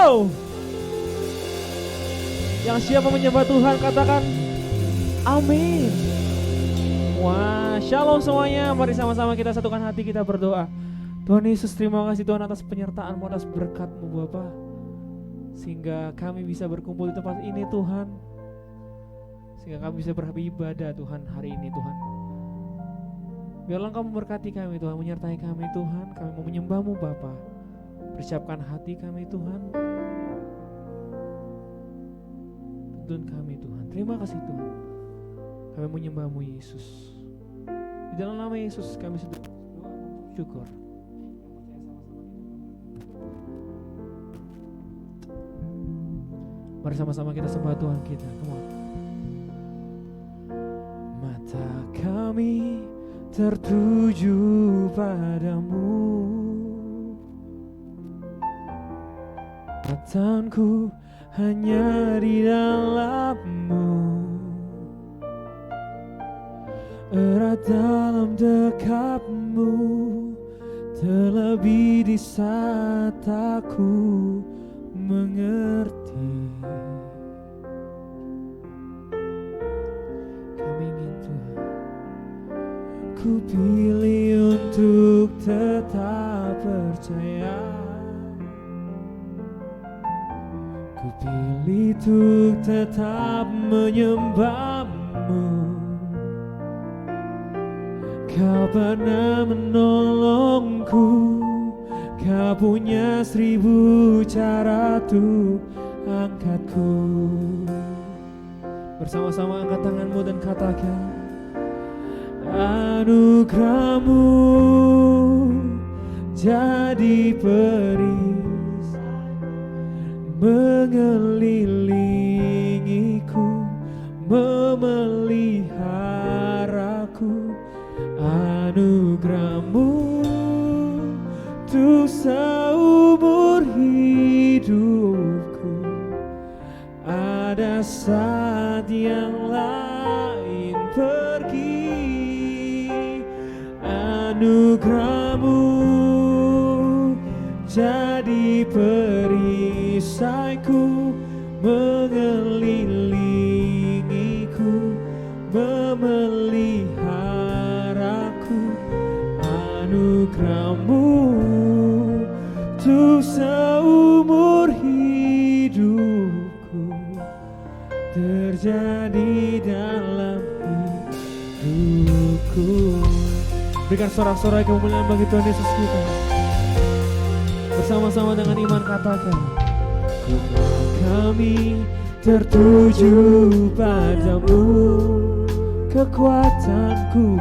Wow. Yang siapa menyembah Tuhan katakan amin. Wah, shalom semuanya. Mari sama-sama kita satukan hati, kita berdoa. Tuhan Yesus, terima kasih Tuhan atas penyertaan-Mu, atas berkat-Mu Bapa, sehingga kami bisa berkumpul di tempat ini Tuhan, sehingga kami bisa beribadah Tuhan hari ini Tuhan. Biarlah Engkau memberkati kami Tuhan, menyertai kami Tuhan. Kami mau menyembah-Mu Bapa. Persiapkan hati kami Tuhan, tuntun kami Tuhan. Terima kasih Tuhan. Kami menyembah-Mu Yesus. Di dalam nama Yesus kami sudah berdoa syukur. Mari sama-sama kita sembah Tuhan kita. Come on. Mata kami tertuju padamu, harapanku hanya di dalam-Mu, erat dalam dekap-Mu, terlebih di saat aku mengerti. Kami ingin Tuhan, ku pilih untuk tetap percaya, ku pilih untuk tetap menyembah-Mu. Kau pernah menolongku, Kau punya 1000 cara untuk angkatku. Bersama-sama angkat tanganmu dan katakan, anugerah-Mu jadi perisai mengelilingiku, memeliharaku. Anugerah-Mu untuk seumur hidupku. Ada saat yang lain pergi, anugerah-Mu jadi perisaiku, mengelilingiku, memeliharaku. Anugerah-Mu untuk seumur hidupku terjadi dalam hidupku. Berikan sorak-sorai kemuliaan bagi Tuhan Yesus kita. Bersama-sama dengan iman katakan, kami tertuju padamu, kekuatanku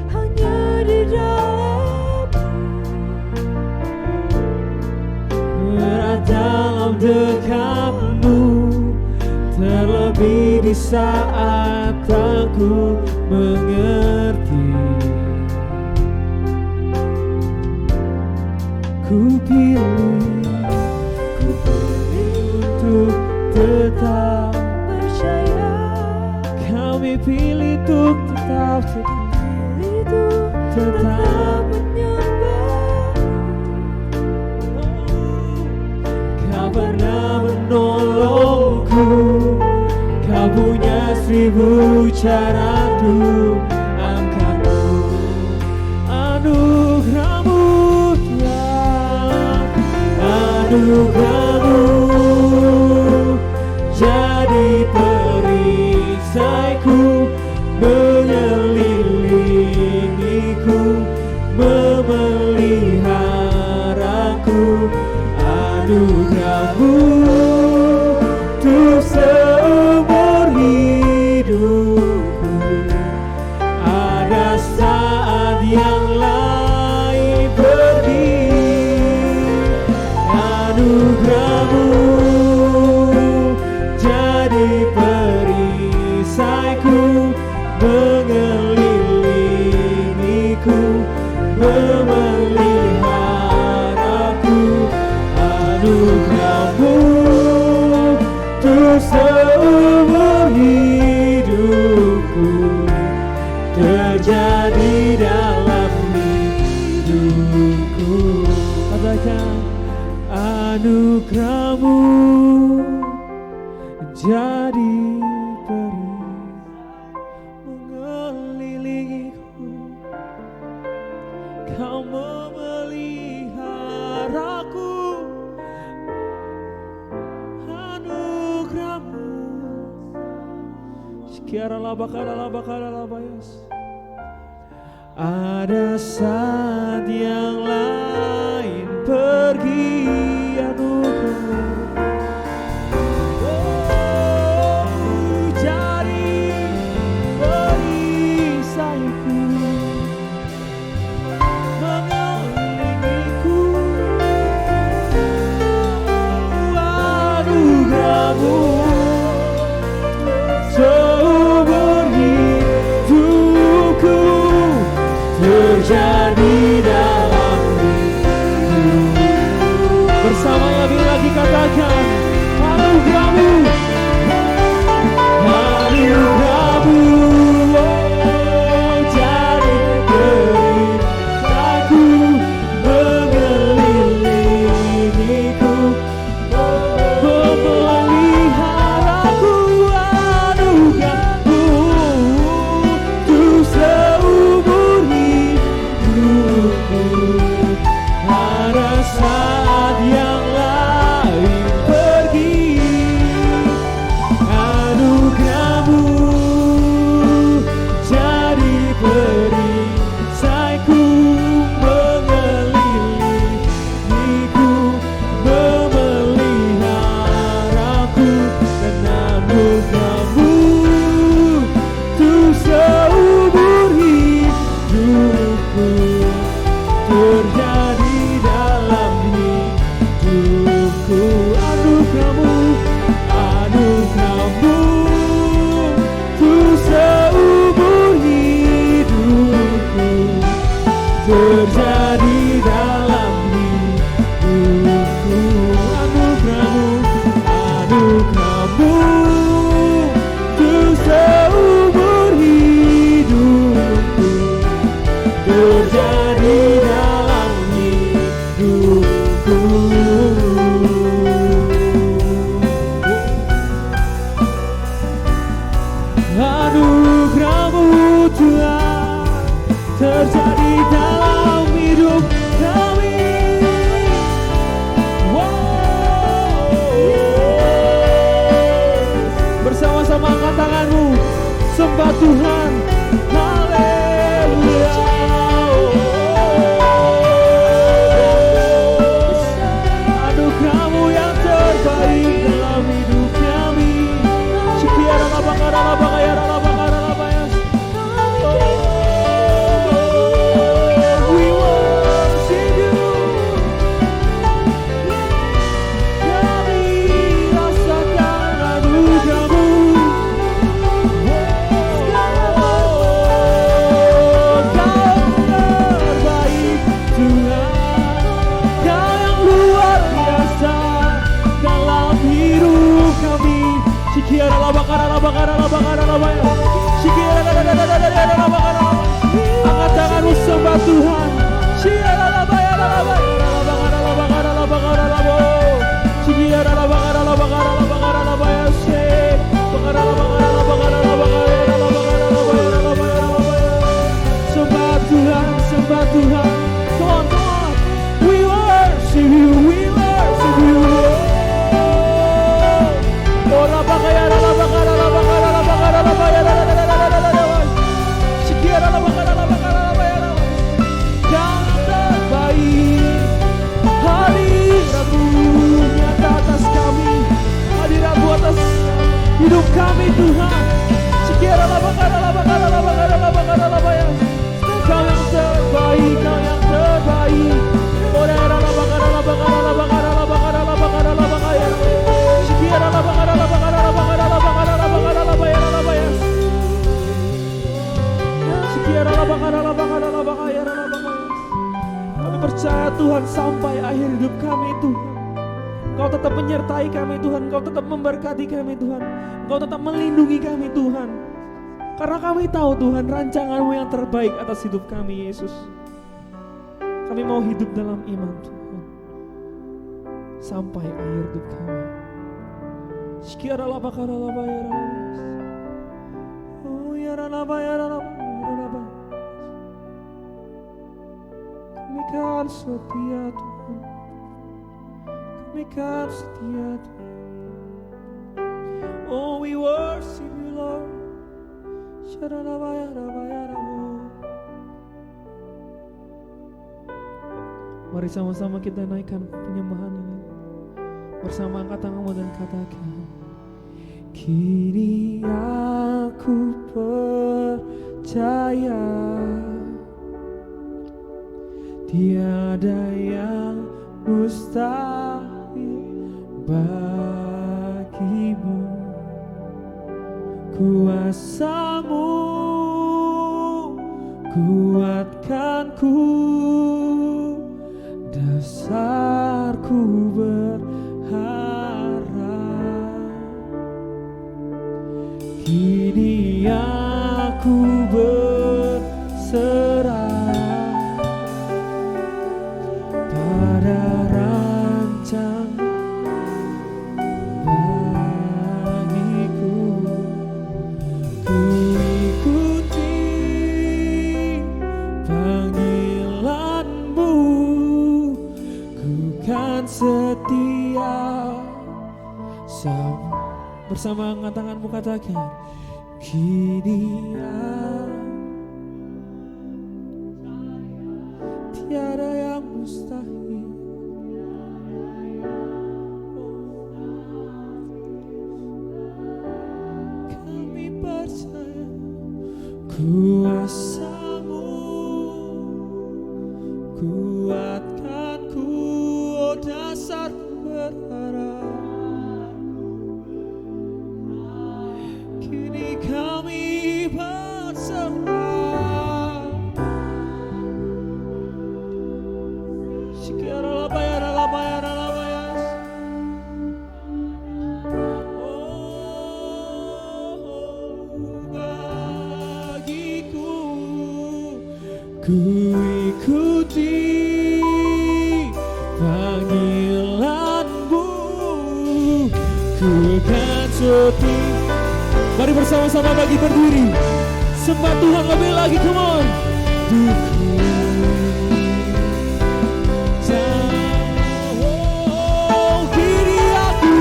hanya di dalam-Mu, erat dalam dekap-Mu, terlebih di saat aku mengerti. Ku pilih untuk tetap percaya, kami pilih untuk tetap menyembah. Kau pernah menolongku, Kau punya 1000 cara untuk angkatku. Anugerah-Mu Tuhan, anugerah-Mu jadi perisaiku, mengelilingiku, memeliharaku. Anugerah-Mu untuk seumur hidupku. Ada saat yang lain pergi, anugerah Ada saat yang lain pergi anugerah. Seumur hidupku terjadi dalam hidup. Bersama lagi katakan anugerahmu, anugerahmu, oh, jadi beritaku mengelilingiku, memeliharaku. Anugerahmu untuk seumur hidupku. Ada saat yang lain pergi, anugerahmu jadi perisaiku, mengelilingiku, memeliharaku. Dan anugerahmu untuk seumur hidupku terjadi dalam hidupku. Anugerahmu, anugerahmu untuk seumur hidupku terjadi dalam hidupku. Anugerahmu, anugerahmu untuk seumur hidupku terjadi dalam hidupku. Anugerahmu Tuhan terjadi dalam hidup kami. Bersama-sama angkat tanganmu, sembah Tuhan. Haleluya. Anugerahmu yang terbaik dalam hidup kami. Sekiara labakara labakaya labakara labaya. We worship you. Kami rasakan anugerahmu. Sikiara labakara labakara labakara labaya. Sikiara labakara labakara. Angkat tanganmu sembah Tuhan. Sikiara labaya labaya labakara labakara labakara labaya. Sikiara labakara labakara labakara labaya. Labakara labakara labakara labakara labakara labaya labaya labaya. Sembah Tuhan, sembah Tuhan. Come on, come on. We worship you, we worship you. Labakaya labakara labakara labakara labaya labakara. Sikiara labakara labakara labaya labakara. Yang terbaik, hadiratmu nyata atas kami, hadiratmu atas hidup kami Tuhan. Sikiara labakara labakara labakara labakara labaya. Kau yang terbaik, kau yang terbaik. Orera labakara labakara labakara labakara labakara labakaya. Sikiara labakara labakara labakara labakara labakara labaya labaya. Sikiara labakara labakara labakaya labakaya. Kami percaya Tuhan sampai akhir hidup kami Tuhan. Kau tetap menyertai kami Tuhan, Kau tetap memberkati kami Tuhan, Kau tetap melindungi kami Tuhan. Karena kami tahu Tuhan rancangan-Mu yang terbaik atas hidup kami Yesus. Kami mau hidup dalam iman Tuhan sampai akhir hidup kami. Sekiara labakara labaya labaya. Oh ya labaya labaya. Kami kan setia Tuhan. Kami kan setia Tuhan. Oh we worship you Lord. Mari sama-sama kita naikkan penyembahan ini bersama, angkat tanganmu dan katakan, kini aku percaya tiada yang mustahil bagimu. Kuasamu kuatkanku, dasarku berharap. Kini aku berserah pada rancang bagiku. Ku ikuti panggilanmu, ku kan setia. Bersama angkat tanganmu katakan, kini tiada yang mustahil. Kami percaya kuasamu kuatkanku, oh dasarku berharap. Kini kami berserah. Sekiara bayar. Oh, bagiku ku ikuti panggilanmu, ku kan setia. Mari bersama-sama bagi berdiri, sembah Tuhan lebih lagi, come on. Kini aku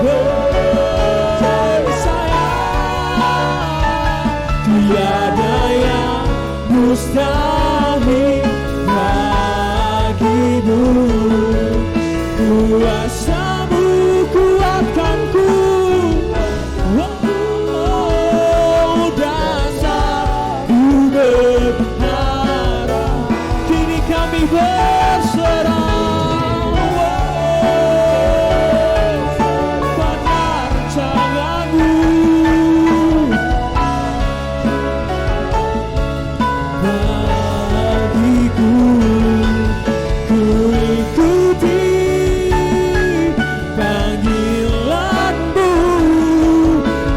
percaya tiada yang mustahil bagimu. Kuasamu kuatkanku, kini kami berserah pada rancanganmu. Bagiku ku ikuti panggilanmu,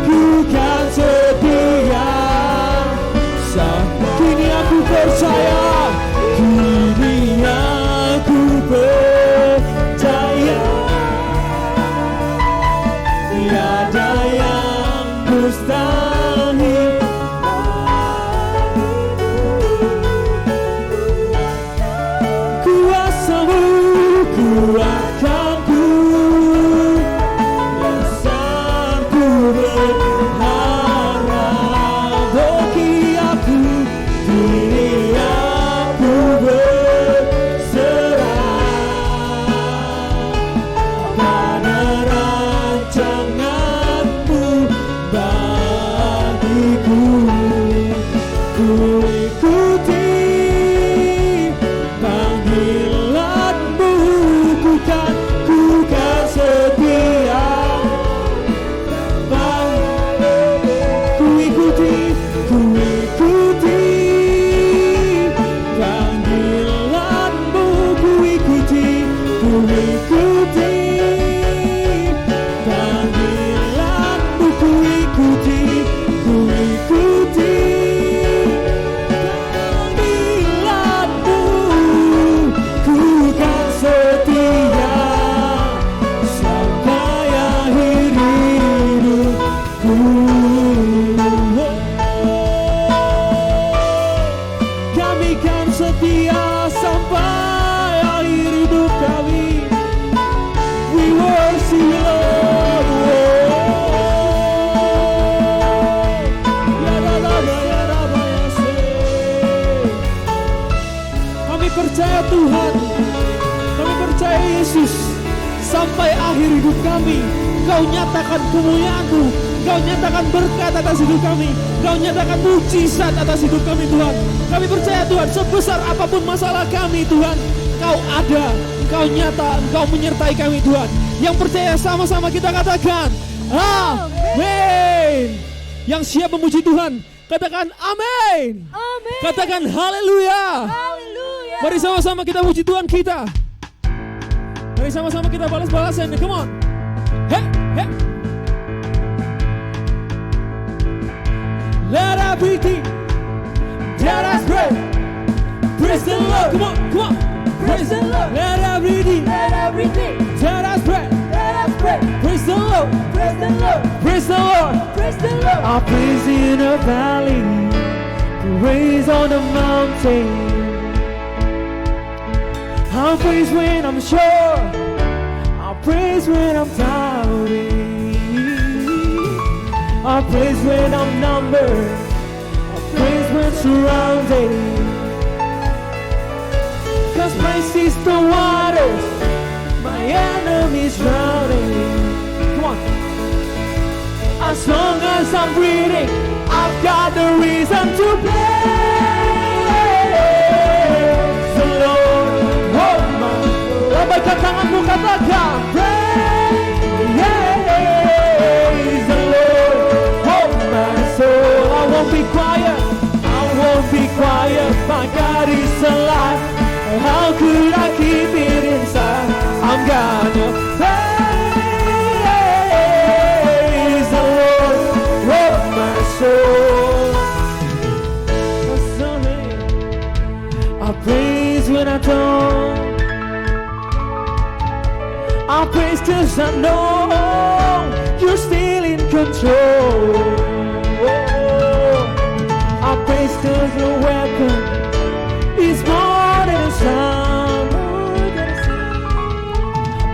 ku kan setia. Kini aku percaya, kini aku percaya tiada yang mustahil. Kuasamu kuatkanku, dasarku berharap. Kini aku berserah pada rancanganmu bagiku. Ku ikuti panggilanmu, ku kan setia. Ku ikuti panggilanmu, ku ikuti panggilanmu, ku ikuti mengakhiri hidup kami. Kau nyatakan kemuliaan-Mu, Kau nyatakan berkat atas hidup kami, Kau nyatakan mujizat atas hidup kami Tuhan. Kami percaya Tuhan, sebesar apapun masalah kami Tuhan, Kau ada, Kau nyata, Kau menyertai kami Tuhan. Yang percaya sama-sama kita katakan amin. Yang siap memuji Tuhan katakan amin. Amin. Katakan haleluya. Haleluya. Mari sama-sama kita puji Tuhan kita. Mari sama-sama kita balas-balasan. Come on. Hey, hey. Let everything that has breath praise the Lord. Come on, come on. Praise the Lord. Let everything Let everything that has breath that has breath praise the Lord. praise the Lord. Praise the Lord. Praise the Lord. I praise in the valley, praise on the mountain. I praise when I'm sure, I praise when I'm doubting. I praise when I'm numbered, I praise when surrounded. Cause praise is the waters my enemies drowning. Come on. As long as I'm breathing, I've got the reason to praise the Lord. Oh my, lambaikan tanganmu katakan praise the Lord. Oh my soul, I won't be quiet, I won't be quiet. My God is alive. How could I keep it inside? I'm gonna praise the Lord, oh my soul. I praise when I don't. I praise 'cause I know you're still in control. I praise 'cause the weapon is more than a sound.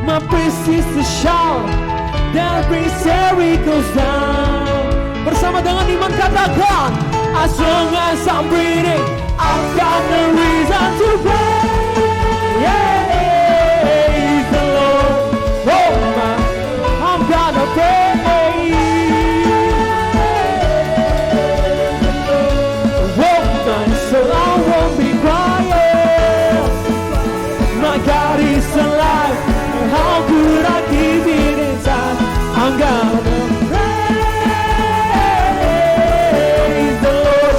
My praise is the shout that brings Jericho down. Bersama dengan iman katakan, as long as I'm breathing, I've got the reason to praise the Lord. Oh my, I'm gonna praise. Oh my soul, I won't be quiet. My God is alive. How could I keep it inside? I'm gonna praise the Lord.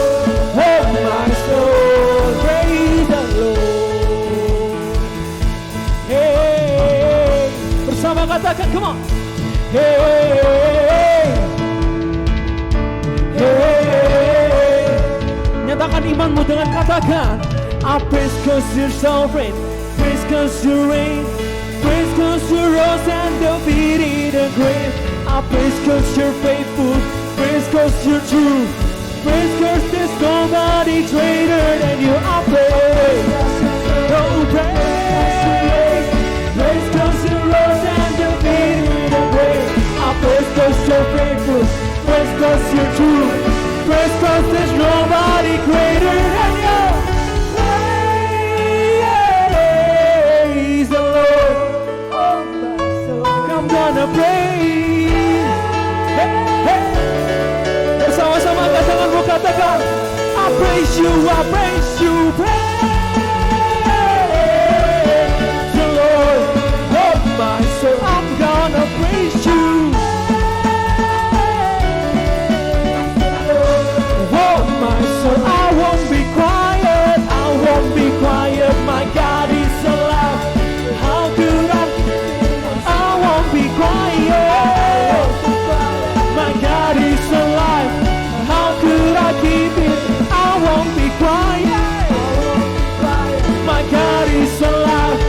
Oh my soul, praise the Lord. Hey, bersama katakan, come on. Hey, hey, nyatakan imanmu dengan katakan, I praise 'cause you're sovereign, praise 'cause you reign, praise 'cause you rose and defeated the grave. I praise 'cause you're faithful, praise 'cause you're true, praise 'cause there's nobody greater than you. I praise, oh praise, praise 'cause you rose and defeated the grave. I praise 'cause you're faithful, praise 'cause you're true, praise 'cause there's nobody greater than you. Praise the Lord, oh my soul. I'm gonna praise. Hey, hey. Bersama-sama tanganmu katakan, I praise you, I praise you, praise the Lord, oh my soul. I'm gonna praise you. Oh my soul, I won't be quiet, I won't be quiet. My God is alive. How could I won't be quiet. My God is alive. How could I keep it? I won't be quiet. My God is alive.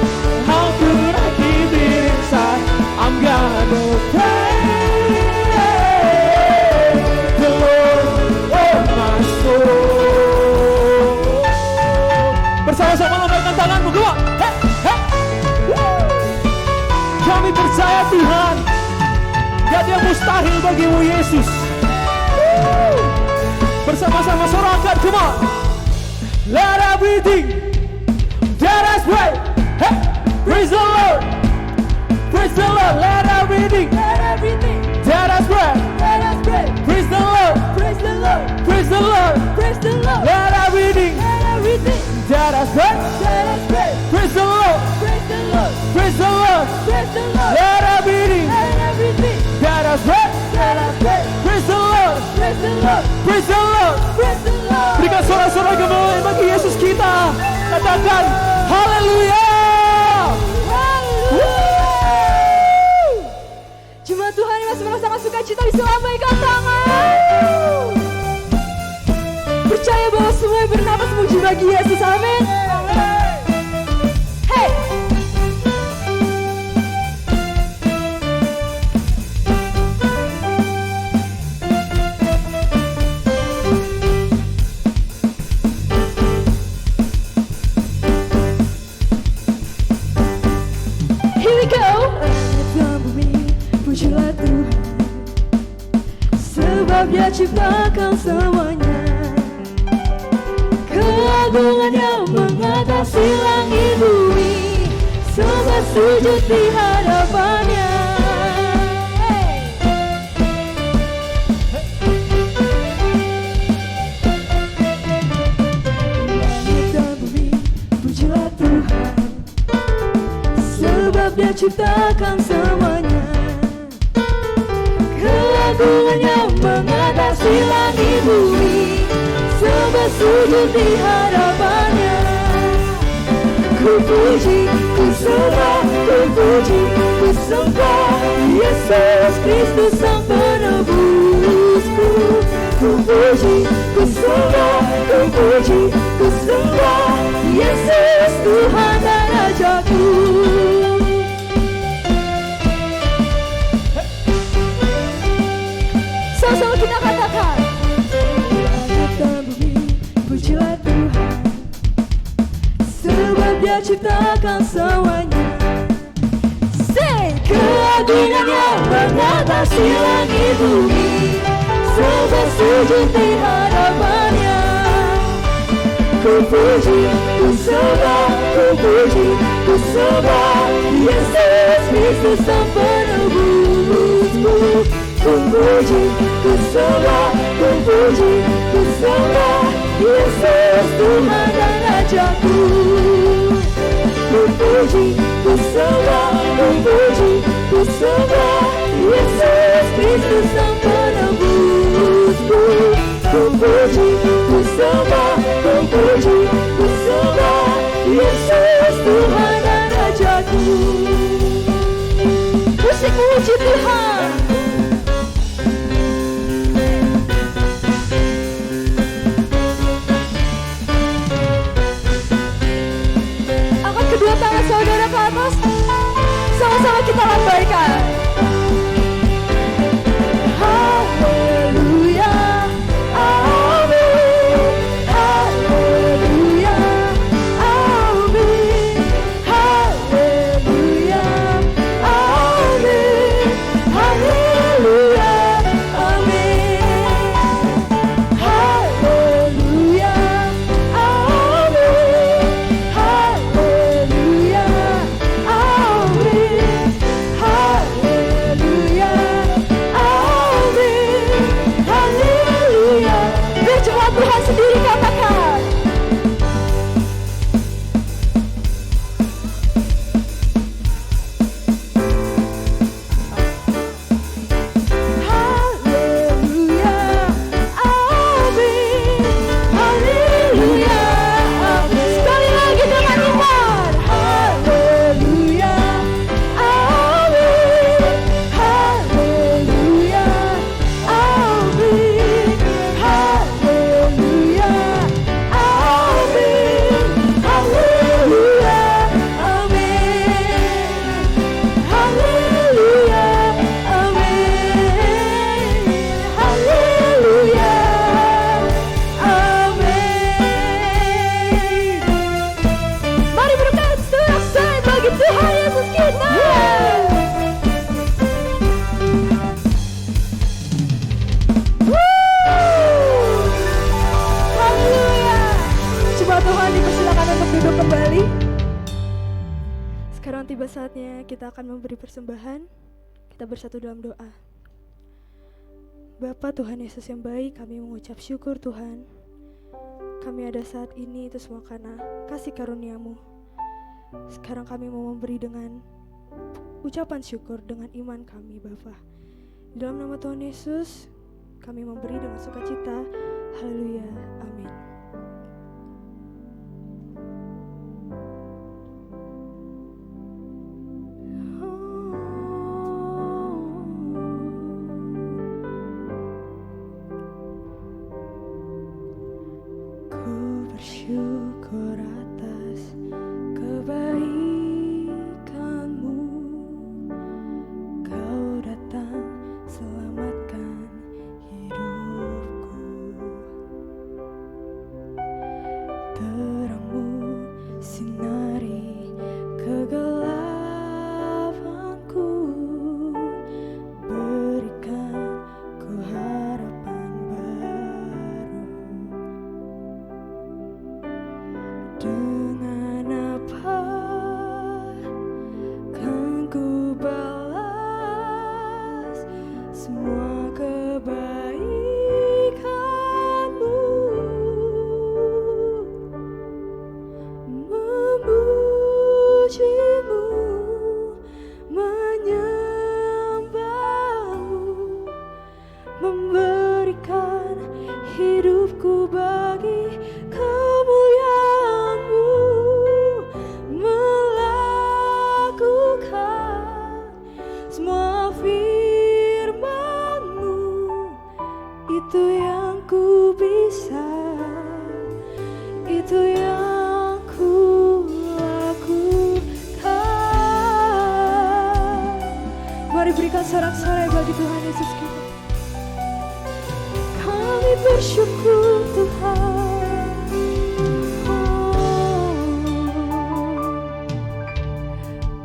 How could I keep it inside? I'm gonna praise the Lord, oh my soul. Bersama-sama lambaikan tanganmu, come on. Hey, hey. Woo. Kami percaya Tuhan, gak ada yang mustahil bagimu Yesus. Woo. Bersama-sama sorakan, come on. Let everything that has breath, hey, praise the Lord, praise the Lord. Let Lord. Praise the Lord. Let everything Let everything that has breath. that has breath. Praise the Lord. Praise the Lord. Praise the Lord. Praise the Lord. Berikan sorak-sorai kemuliaan bagi Yesus kita. Katakan haleluya. Jemaat Tuhan yang masih merasakan sukacita bisa lambaikan tangan. Percaya bahwa semua yang bernapas memuji bagi Yesus. Amin. Hey. Here we go. Pujilah Tuhan, sebab Dia ciptakan semuanya. Keagungannya mengatasi langit bumi, semua sujud di hadapannya. Langit dan bumi, pujilah Tuhan, sebab Dia ciptakan semuanya. Keagungannya mengatasi langit bumi, semua sujud di hadapannya. Ku puji, ku sembah, ku puji, ku sembah Yesus Kristus Sang Penebusku. Ku puji, ku sembah, ku puji, ku sembah Yesus Tuhan dan Rajaku. Sama-sama kita katakan, langit dan bumi, pujilah Tuhan, sebab Dia ciptakan semuanya. Say, keagungannya mengatasi langit bumi, semua sujud di hadapannya. Ku puji, ku sembah, ku puji, ku sembah Yesus Kristus Sang Penebusku. Ku puji, ku sembah, ku puji, ku sembah Yesus Tuhan dan Rajaku. Ku puji, ku sembah, ku puji, ku sembah Yesus Kristus Sang Penebusku. Ku puji, ku sembah, ku puji, ku sembah Yesus Tuhan dan Rajaku. Musik puji Tuhan. Angkat kedua tangan saudara ke atas. Sama-sama kita lambaikan. Haleluya, amin. Haleluya, amin. Haleluya, amin. Haleluya, amin. Haleluya, amin. Haleluya, amin. Haleluya, amin. Haleluya. Biar jemaat Tuhan sendiri katakan. Haleluya, amin. Haleluya, amin. Sekali lagi dengan iman. Haleluya, amin. Haleluya, amin. Haleluya, amin. Haleluya, amin. Haleluya, amin. Haleluya, amin. Mari berikan sorak-sorai bagi Tuhan Yesus kita. Haleluya. Coba Tuhan dipersilakan untuk duduk kembali. Sekarang tiba saatnya kita akan memberi persembahan. Kita bersatu dalam doa. Bapa Tuhan Yesus yang baik, kami mengucap syukur Tuhan. Kami ada saat ini itu semua karena kasih karunia-Mu. Sekarang kami mau memberi dengan ucapan syukur dengan iman kami Bapa. Dalam nama Tuhan Yesus kami memberi dengan sukacita. Haleluya, amin. Ku bersyukur atas kebaikan-Mu. Kau datang selamatkan hidupku. Terang-Mu sinari kegelapanku. Berikan ku harapan baru. Dengan apa kan ku balas semua kebaikan-Mu? Memuji-Mu, menyembah-Mu, memberikan hidupku bagi kemuliaan-Mu, melakukan semua firman-Mu. Itu yang ku bisa, itu yang ku lakukan. Mari berikan sorak-sorai bagi Tuhan Yesus kita. Kami bersyukur Tuhan.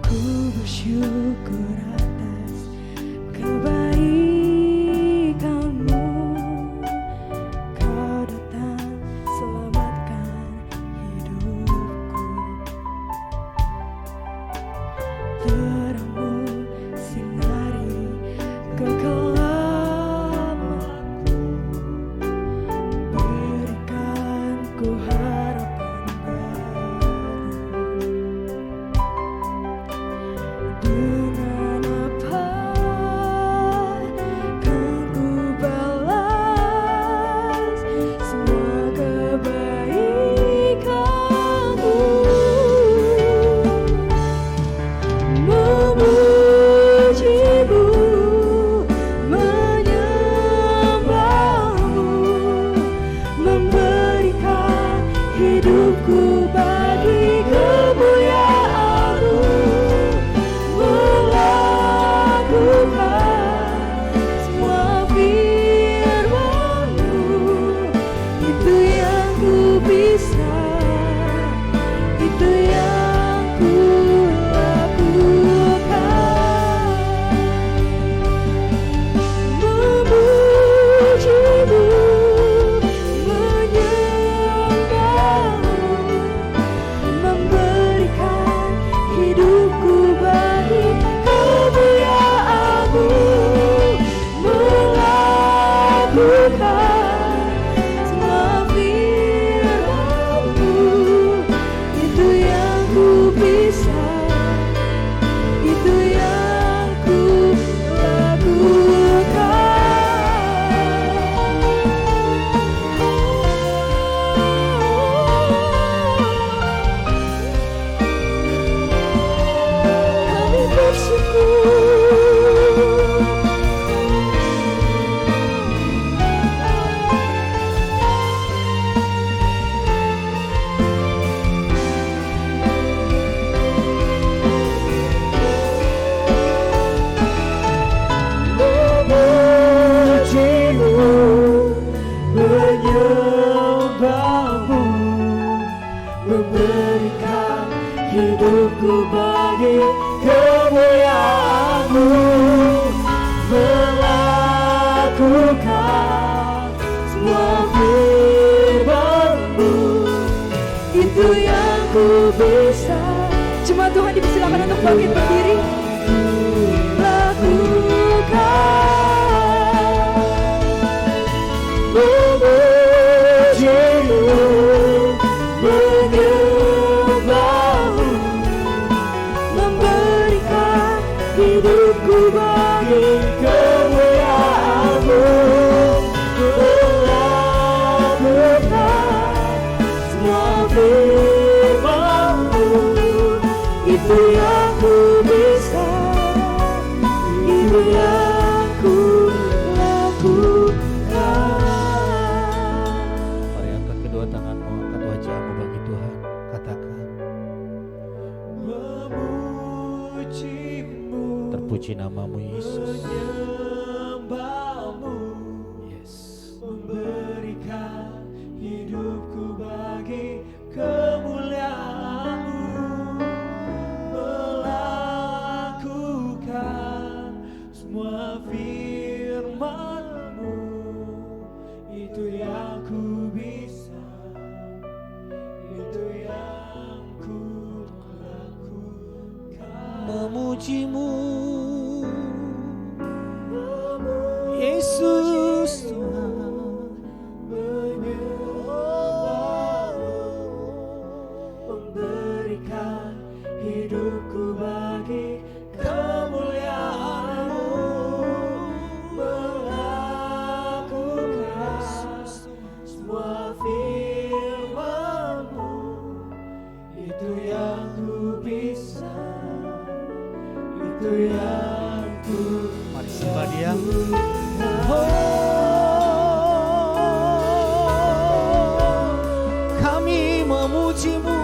Ku bersyukur atas kebaikan-Mu. Kau datang selamatkan hidupku. Terang-Mu sinari kegelapanku. Berikan ku harapan baru. Dengan apa kan ku balas semua kebaikan-Mu? Memuji-Mu, menyembah-Mu, memberikan hidupku bagi kemuliaan-Mu, melakukan semua firman-Mu. Itu yang ku bisa, itu yang ku lakukan. Memuji-Mu, menyembah-Mu, memberikan hidupku bagi kemuliaan-Mu, melakukan semua firman-Mu. Itu yang ku bisa, itu yang ku lakukan. Kami bersyukur. Memuji-Mu, menyembah-Mu, memberikan hidupku bagi kemuliaan-Mu, melakukan semua firman-Mu. Itu yang ku bisa. Cuma Tuhan dipersilakan untuk bangkit berdiri. Lakukan. Memuji-Mu, menyembah-Mu, memberikan Puji namamu Yesus. Menyembahmu, Yes. memberikan hidupku bagi kemuliaan-Mu, melakukan semua firman-Mu, itu yang ku bisa, itu yang ku lakukan. Memujimu Yesus Tuhan, memberikan hidupku bagi kemuliaan-Mu, melakukan semua firman-Mu, itu yang ku bisa, itu yang ku. mari sembah Dia. Kami memujimu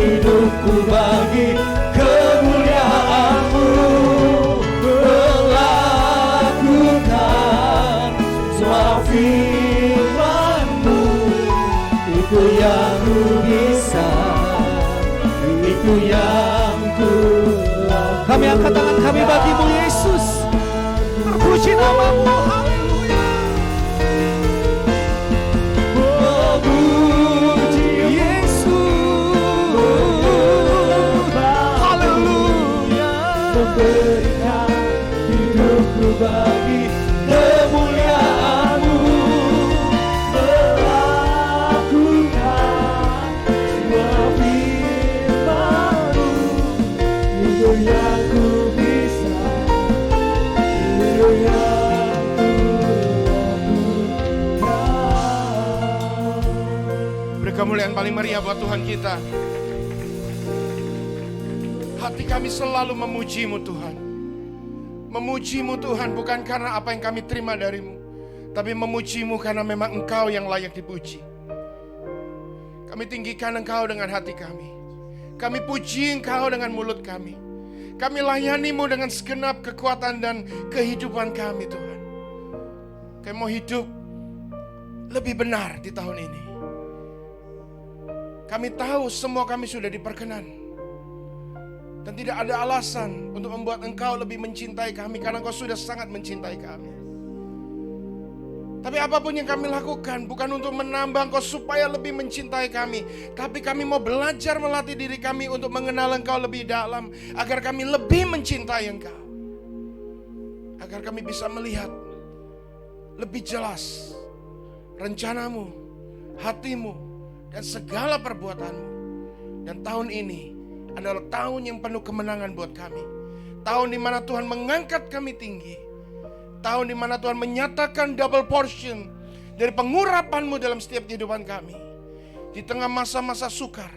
hidupku bagi kemuliaan-Mu, melakukan semua firman-Mu, itu yang ku bisa, itu yang ku lakukan. Kami angkat tangan kami bagimu Yesus. Terpuji namamu, haleluya. Memuji Yesus, haleluya. Memberikan hidupku bagi kemuliaan-Mu, melakukan semua firman-Mu, itu yang ku bisa, itu yang ku lakukan. Beri kemuliaan paling meriah buat Tuhan kita. Hati kami selalu memuji-Mu Tuhan. Memuji-Mu Tuhan bukan karena apa yang kami terima dari-Mu, tapi memuji-Mu karena memang Engkau yang layak dipuji. Kami tinggikan Engkau dengan hati kami. Kami puji Engkau dengan mulut kami. Kami layani-Mu dengan segenap kekuatan dan kehidupan kami Tuhan. Kami mau hidup lebih benar di tahun ini. Kami tahu semua kami sudah diperkenan. Dan tidak ada alasan untuk membuat Engkau lebih mencintai kami, karena Engkau sudah sangat mencintai kami. Tapi apapun yang kami lakukan bukan untuk menambah Engkau supaya lebih mencintai kami, tapi kami mau belajar melatih diri kami untuk mengenal Engkau lebih dalam, agar kami lebih mencintai Engkau, agar kami bisa melihat lebih jelas rencana-Mu, hati-Mu, dan segala perbuatan-Mu. Dan tahun ini adalah tahun yang penuh kemenangan buat kami. Tahun di mana Tuhan mengangkat kami tinggi. Tahun di mana Tuhan menyatakan double portion dari pengurapan-Mu dalam setiap kehidupan kami. Di tengah masa-masa sukar,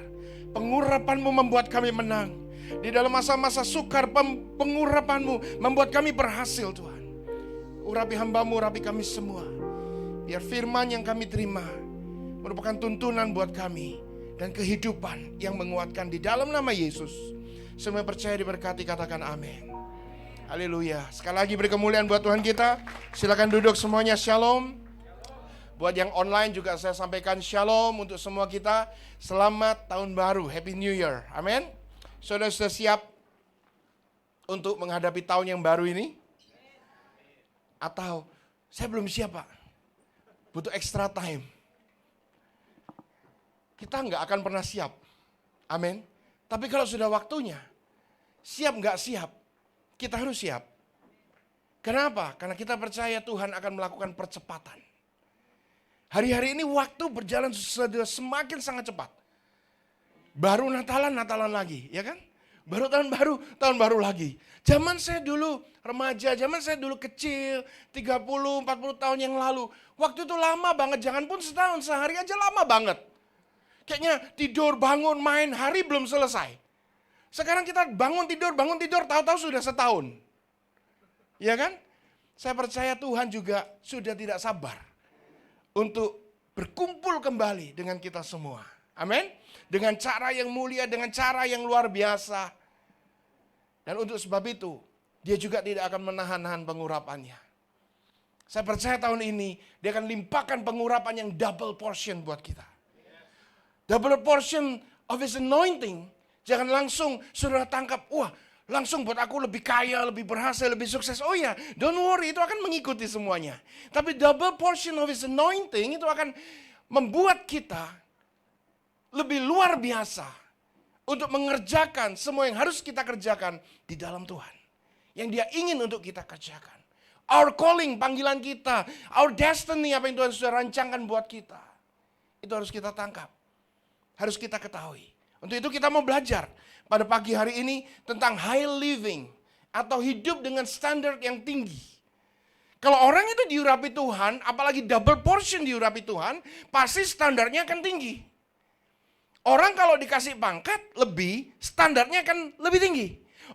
pengurapan-Mu membuat kami menang. Di dalam masa-masa sukar, pengurapan-Mu membuat kami berhasil, Tuhan. Urapi hamba-Mu, urapi kami semua. Biar firman yang kami terima merupakan tuntunan buat kami dan kehidupan yang menguatkan di dalam nama Yesus. Semua percaya diberkati, katakan amin. Haleluya. Sekali lagi beri kemuliaan buat Tuhan kita. Silakan duduk semuanya, shalom. Buat yang online juga saya sampaikan shalom untuk semua kita. Selamat tahun baru, Happy New Year. Amin. Saudara sudah siap untuk menghadapi tahun yang baru ini? Atau saya belum siap, Pak. Butuh extra time. Kita nggak akan pernah siap. Amin. Tapi kalau sudah waktunya, siap nggak siap, kita harus siap. Kenapa? Karena kita percaya Tuhan akan melakukan percepatan. Hari-hari ini waktu berjalan semakin sangat cepat. Baru Natalan lagi, ya kan? Baru tahun baru lagi. Zaman saya dulu remaja, zaman saya dulu kecil, 30, 40 tahun yang lalu. Waktu itu lama banget, jangan pun setahun, sehari aja lama banget. Kayaknya tidur, bangun, main, hari belum selesai. Sekarang kita bangun tidur, tahu-tahu sudah setahun. Ya kan? Saya percaya Tuhan juga sudah tidak sabar untuk berkumpul kembali dengan kita semua. Amin. Dengan cara yang mulia, dengan cara yang luar biasa. Dan untuk sebab itu, dia juga tidak akan menahan-nahan pengurapannya. Saya percaya tahun ini, dia akan limpahkan pengurapan yang double portion buat kita. Double portion of His anointing. Jangan langsung saudara tangkap, wah langsung buat aku lebih kaya, lebih berhasil, lebih sukses. Oh ya, don't worry, itu akan mengikuti semuanya. Tapi double portion of His anointing itu akan membuat kita lebih luar biasa untuk mengerjakan semua yang harus kita kerjakan di dalam Tuhan. Yang Dia ingin untuk kita kerjakan. Our calling, panggilan kita, our destiny, apa yang Tuhan sudah rancangkan buat kita. Itu harus kita tangkap. Harus kita ketahui. Untuk itu kita mau belajar pada pagi hari ini tentang high living atau hidup dengan standar yang tinggi. Kalau orang itu diurapi Tuhan, apalagi double portion diurapi Tuhan, pasti standarnya akan tinggi. Orang kalau dikasih pangkat lebih, standarnya akan lebih tinggi.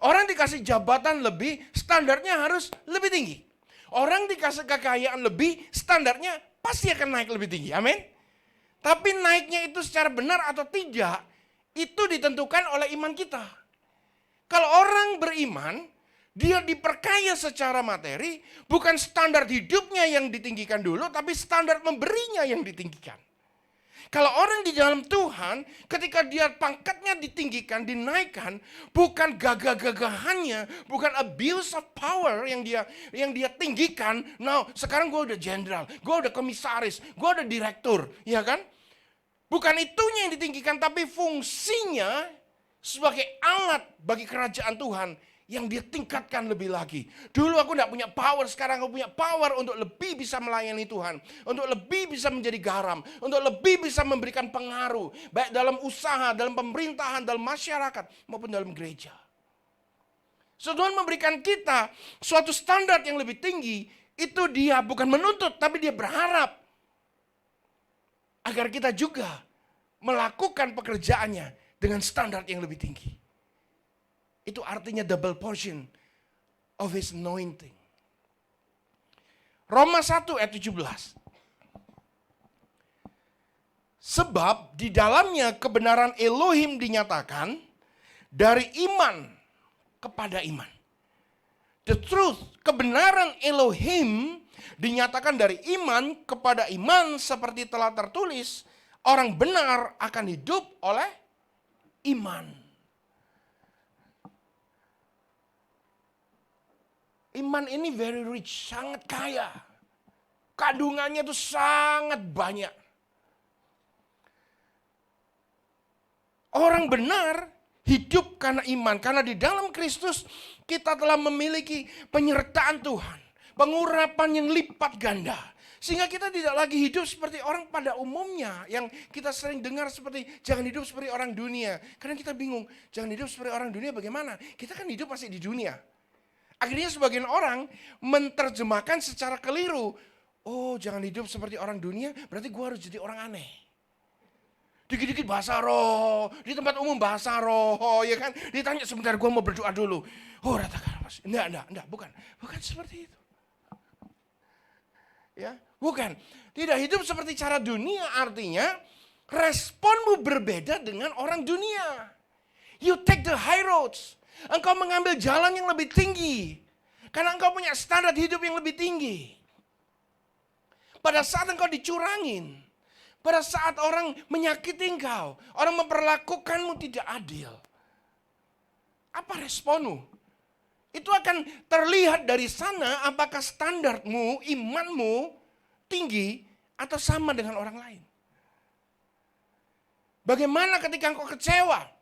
Orang dikasih jabatan lebih, standarnya harus lebih tinggi. Orang dikasih kekayaan lebih, standarnya pasti akan naik lebih tinggi. Amin. Tapi naiknya itu secara benar atau tidak, itu ditentukan oleh iman kita. Kalau orang beriman, dia diperkaya secara materi, bukan standar hidupnya yang ditinggikan dulu, tapi standar memberinya yang ditinggikan. Kalau orang di dalam Tuhan, ketika dia pangkatnya ditinggikan, dinaikkan, bukan gagah-gagahannya, bukan abuse of power yang dia tinggikan. Nah, sekarang gue udah jenderal, gue udah komisaris, gue udah direktur, ya kan? Bukan itunya yang ditinggikan, tapi fungsinya sebagai alat bagi kerajaan Tuhan yang dia tingkatkan lebih lagi. Dulu aku tidak punya power, sekarang aku punya power untuk lebih bisa melayani Tuhan. Untuk lebih bisa menjadi garam. Untuk lebih bisa memberikan pengaruh. Baik dalam usaha, dalam pemerintahan, dalam masyarakat, maupun dalam gereja. So, Tuhan memberikan kita suatu standar yang lebih tinggi. Itu dia bukan menuntut, tapi dia berharap. Agar kita juga melakukan pekerjaannya dengan standar yang lebih tinggi. Itu artinya double portion of His anointing. Roma 1 ayat 17. Sebab di dalamnya kebenaran Elohim dinyatakan dari iman kepada iman. The truth, kebenaran Elohim dinyatakan dari iman kepada iman seperti telah tertulis, orang benar akan hidup oleh iman. Iman ini very rich, sangat kaya. Kandungannya itu sangat banyak. Orang benar hidup karena iman. Karena di dalam Kristus kita telah memiliki penyertaan Tuhan. Pengurapan yang lipat ganda. Sehingga kita tidak lagi hidup seperti orang pada umumnya. Yang kita sering dengar seperti jangan hidup seperti orang dunia. Karena kita bingung, jangan hidup seperti orang dunia bagaimana? Kita kan hidup masih di dunia. Akhirnya sebagian orang menerjemahkan secara keliru. Oh, jangan hidup seperti orang dunia, berarti gue harus jadi orang aneh. Dikit-dikit bahasa roh, di tempat umum bahasa roh, ya kan? Ditanya sebentar, gue mau berdoa dulu. Oh, ratakan mas. Enggak, bukan seperti itu. Ya, bukan. Tidak hidup seperti cara dunia, artinya responmu berbeda dengan orang dunia. You take the high roads. Engkau mengambil jalan yang lebih tinggi. Karena engkau punya standar hidup yang lebih tinggi. Pada saat engkau dicurangin. Pada saat orang menyakiti engkau. Orang memperlakukanmu tidak adil. Apa responmu? Itu akan terlihat dari sana apakah standarmu, imanmu tinggi atau sama dengan orang lain. Bagaimana ketika engkau kecewa?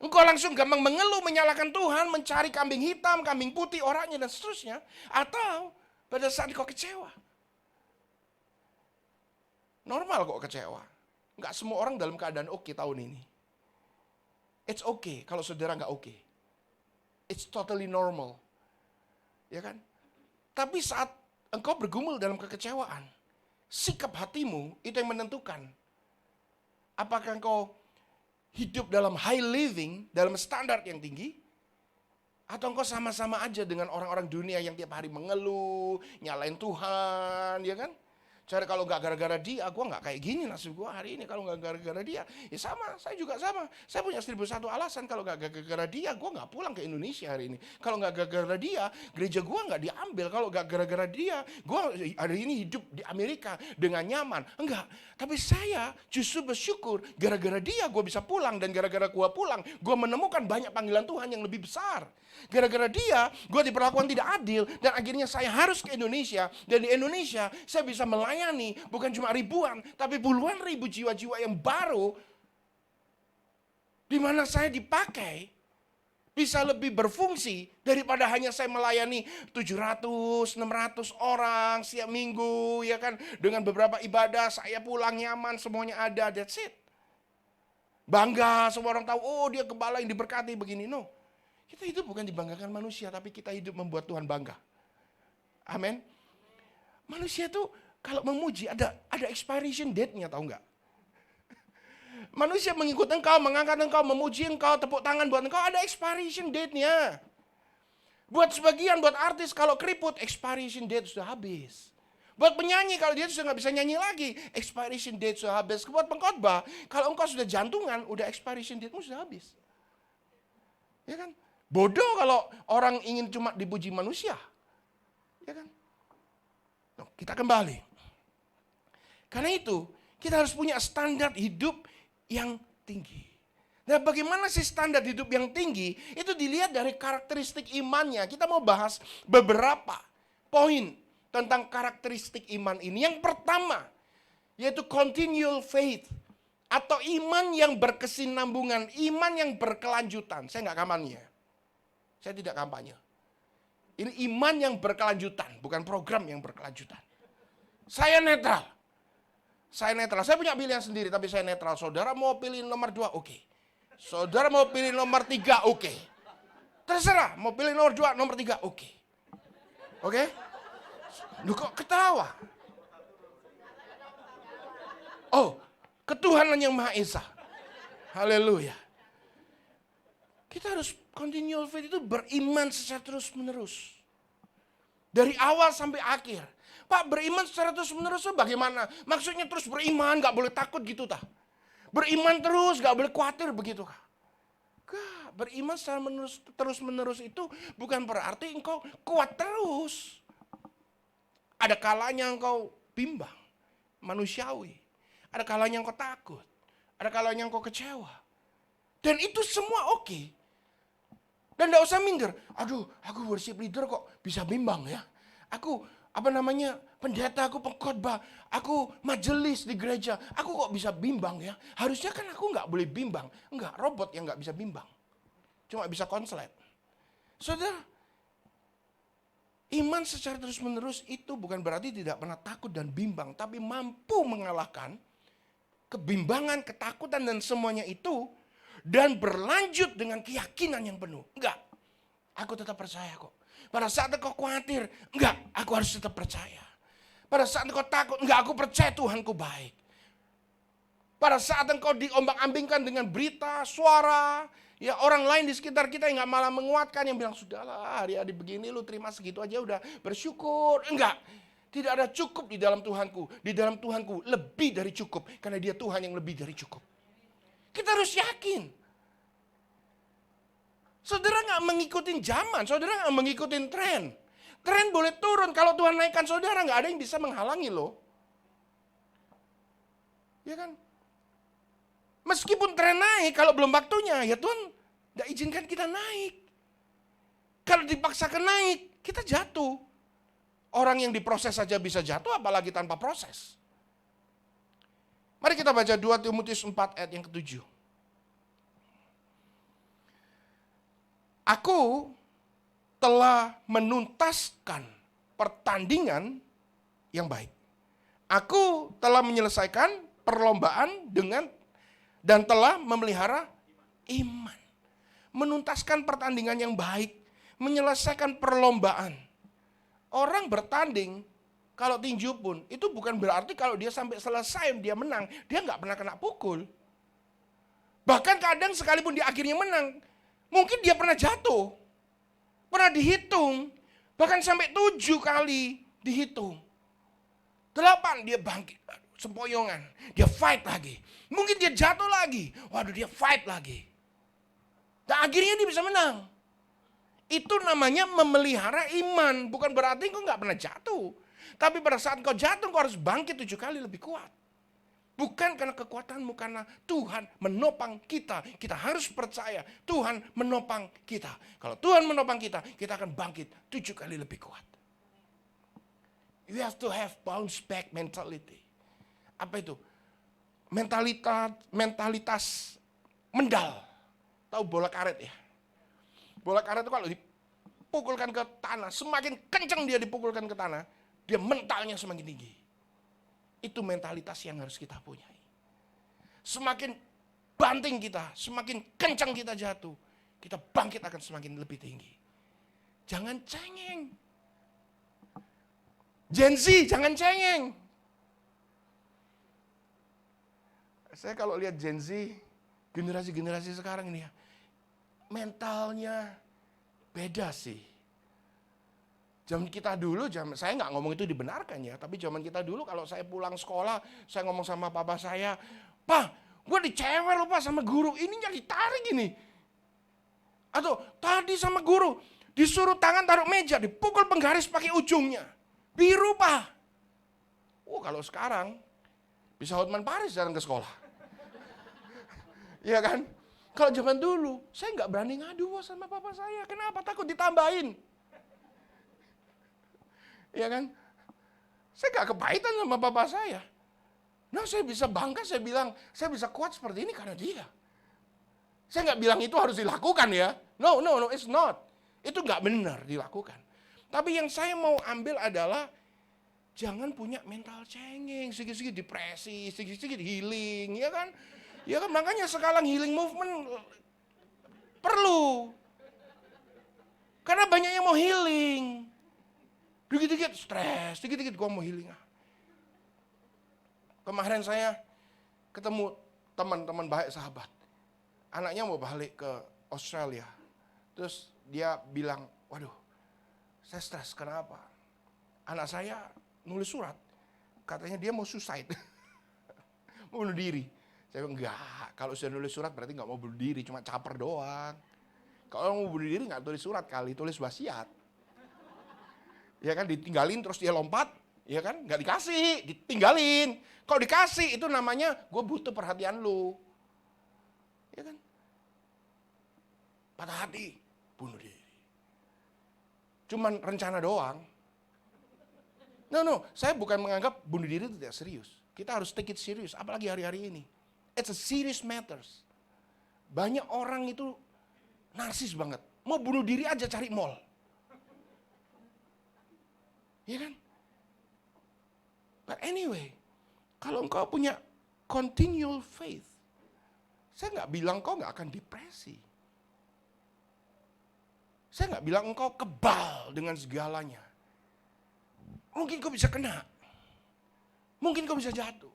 Engkau langsung gampang mengeluh, menyalahkan Tuhan, mencari kambing hitam, kambing putih, orangnya dan seterusnya. Atau pada saat kau kecewa. Normal kok kecewa. Enggak semua orang dalam keadaan oke tahun ini. It's okay kalau saudara enggak oke. It's totally normal. Ya kan? Tapi saat engkau bergumul dalam kekecewaan, sikap hatimu itu yang menentukan. Apakah engkau hidup dalam high living, dalam standar yang tinggi, atau engkau sama-sama aja dengan orang-orang dunia yang tiap hari mengeluh, nyalain Tuhan, ya kan? Jadi kalau nggak gara-gara dia, gue nggak kayak gini nasib gue hari ini. Kalau nggak gara-gara dia, ya sama, saya juga sama. Saya punya 1001 alasan kalau nggak gara-gara dia, gue nggak pulang ke Indonesia hari ini. Kalau nggak gara-gara dia, gereja gue nggak diambil. Kalau nggak gara-gara dia, gue hari ini hidup di Amerika dengan nyaman. Enggak, tapi saya justru bersyukur gara-gara dia gue bisa pulang. Dan gara-gara gue pulang, gue menemukan banyak panggilan Tuhan yang lebih besar. Gara-gara dia, gue diperlakukan tidak adil. Dan akhirnya saya harus ke Indonesia. Dan di Indonesia, saya bisa melayani bukan cuma ribuan, tapi puluhan ribu jiwa-jiwa yang baru. Di mana saya dipakai, bisa lebih berfungsi daripada hanya saya melayani 700, 600 orang setiap minggu. Ya kan, dengan beberapa ibadah, saya pulang nyaman, semuanya ada, that's it. Bangga, semua orang tahu, oh dia gembala yang diberkati begini. No. Kita hidup bukan dibanggakan manusia, tapi kita hidup membuat Tuhan bangga. Amin. Manusia tuh kalau memuji ada expiration date-nya, tahu nggak? Manusia mengikut engkau, mengangkat engkau, memuji engkau, tepuk tangan buat engkau, ada expiration date-nya. Buat sebagian, buat artis kalau keriput, expiration date sudah habis. Buat penyanyi kalau dia sudah nggak bisa nyanyi lagi, expiration date sudah habis. Buat pengkhotbah, kalau engkau sudah jantungan, udah expiration date-mu sudah habis. Ya kan? Bodoh kalau orang ingin cuma dipuji manusia. Ya kan? Nah, kita kembali. Karena itu, kita harus punya standar hidup yang tinggi. Nah, bagaimana sih standar hidup yang tinggi? Itu dilihat dari karakteristik imannya. Kita mau bahas beberapa poin tentang karakteristik iman ini. Yang pertama, yaitu continual faith. Atau iman yang berkesinambungan, iman yang berkelanjutan. Saya nggak kampanye. Saya tidak kampanye. Ini iman yang berkelanjutan, bukan program yang berkelanjutan. Saya netral. Saya netral. Saya punya pilihan sendiri, tapi saya netral. Saudara mau pilih nomor 2, oke. Saudara mau pilih nomor 3, oke. Terserah, mau pilih nomor 2, nomor 3, oke. Oke? Lu kok ketawa? Oh, ketuhanan yang Maha Esa. Haleluya. Kita harus continual faith itu beriman secara terus menerus. Dari awal sampai akhir. Pak, beriman secara terus menerus itu bagaimana? Maksudnya terus beriman, gak boleh takut gitu tah. Beriman terus, gak boleh khawatir begitu kah? Gak, beriman secara terus menerus itu bukan berarti engkau kuat terus. Ada kalanya engkau bimbang, manusiawi. Ada kalanya engkau takut. Ada kalanya engkau kecewa. Dan itu semua oke. Dan tidak usah minder. Aduh, aku worship leader kok bisa bimbang ya. Aku, pendeta, aku pengkhotbah. Aku majelis di gereja. Aku kok bisa bimbang ya. Harusnya kan aku nggak boleh bimbang. Enggak, robot yang nggak bisa bimbang. Cuma bisa konslet. Saudara, iman secara terus menerus itu bukan berarti tidak pernah takut dan bimbang. Tapi mampu mengalahkan kebimbangan, ketakutan dan semuanya itu. Dan berlanjut dengan keyakinan yang penuh. Enggak. aku tetap percaya kok. Pada saat engkau khawatir, enggak, aku harus tetap percaya. Pada saat engkau takut, enggak, aku percaya Tuhanku baik. Pada saat engkau diombang-ambingkan dengan berita, suara, ya orang lain di sekitar kita yang enggak malah menguatkan, yang bilang, sudahlah hari-hari begini lu terima segitu aja udah bersyukur. Enggak, tidak ada cukup di dalam Tuhanku. Di dalam Tuhanku lebih dari cukup, karena dia Tuhan yang lebih dari cukup. Kita harus yakin. Saudara nggak mengikuti zaman, saudara nggak mengikuti tren. Tren boleh turun, kalau Tuhan naikkan saudara nggak ada yang bisa menghalangi loh. Ya kan? Meskipun tren naik, kalau belum waktunya, ya Tuhan nggak izinkan kita naik. Kalau dipaksakan naik, kita jatuh. Orang yang diproses saja bisa jatuh, apalagi tanpa proses. Mari kita baca 2 Timotius 4 ayat yang ke-7. Aku telah menuntaskan pertandingan yang baik. Aku telah menyelesaikan perlombaan dan telah memelihara iman. Menuntaskan pertandingan yang baik, menyelesaikan perlombaan. Orang bertanding, kalau tinju pun, itu bukan berarti kalau dia sampai selesai dia menang, dia nggak pernah kena pukul. Bahkan kadang sekalipun dia akhirnya menang, mungkin dia pernah jatuh, pernah dihitung, bahkan sampai 7 kali dihitung. 8 dia bangkit, sempoyongan, dia fight lagi. Mungkin dia jatuh lagi, waduh dia fight lagi. Dan akhirnya dia bisa menang. Itu namanya memelihara iman, bukan berarti engkau nggak pernah jatuh. Tapi pada saat engkau jatuh, engkau harus bangkit 7 kali lebih kuat. Bukan karena kekuatanmu, karena Tuhan menopang kita. Kita harus percaya Tuhan menopang kita. Kalau Tuhan menopang kita, kita akan bangkit 7 kali lebih kuat. You have to have bounce back mentality. Apa itu? Mentalitas mendal. Tahu bola karet ya? Bola karet itu kalau dipukulkan ke tanah, semakin kencang dia dipukulkan ke tanah, dia mentalnya semakin tinggi. Itu mentalitas yang harus kita punyai. Semakin banting kita, semakin kencang kita jatuh, kita bangkit akan semakin lebih tinggi. Jangan cengeng. Gen Z, jangan cengeng. Saya kalau lihat Gen Z, generasi-generasi sekarang ini ya, mentalnya beda sih. Zaman kita dulu, saya nggak ngomong itu dibenarkan ya, tapi zaman kita dulu kalau saya pulang sekolah, saya ngomong sama papa saya, "Pak, gue dicewer loh Pak sama guru, ininya ditarik gini." Atau tadi sama guru, disuruh tangan taruh meja, dipukul penggaris pakai ujungnya. Biru Pak. Kalau sekarang, bisa Hotman Paris datang ke sekolah. Iya kan? Kalau zaman dulu, saya nggak berani ngadu sama papa saya. Kenapa? Takut ditambahin. Iya kan? Saya gak kepahitan sama bapak saya. Nah, saya bisa bangga, saya bilang, saya bisa kuat seperti ini karena dia. Saya gak bilang itu harus dilakukan ya. No, it's not. Itu gak benar dilakukan. Tapi yang saya mau ambil adalah, jangan punya mental cengeng, sedikit-sedikit depresi, sedikit-sedikit healing, ya kan? Ya kan, makanya sekarang healing movement perlu. Karena banyak yang mau healing. Dikit-dikit stres, dikit-dikit gue mau healing. Kemarin saya ketemu teman-teman baik sahabat. Anaknya mau balik ke Australia. Terus dia bilang, waduh, saya stres, kenapa? Anak saya nulis surat, katanya dia mau suicide. Mau bunuh diri. Saya bilang, enggak, kalau sudah nulis surat berarti enggak mau bunuh diri, cuma caper doang. Kalau mau bunuh diri enggak tulis surat kali, tulis wasiat. Ya kan, ditinggalin terus dia lompat, ya kan, nggak dikasih, ditinggalin. Kalau dikasih itu namanya gue butuh perhatian lu, ya kan. Patah hati, bunuh diri. Cuman rencana doang. No, saya bukan menganggap bunuh diri itu tidak serius. Kita harus take it serius, apalagi hari-hari ini. It's a serious matters. Banyak orang itu narsis banget, mau bunuh diri aja cari mall. Ya kan? But anyway, kalau engkau punya continual faith, saya nggak bilang kau nggak akan depresi. Saya nggak bilang engkau kebal dengan segalanya. Mungkin kau bisa kena. Mungkin kau bisa jatuh.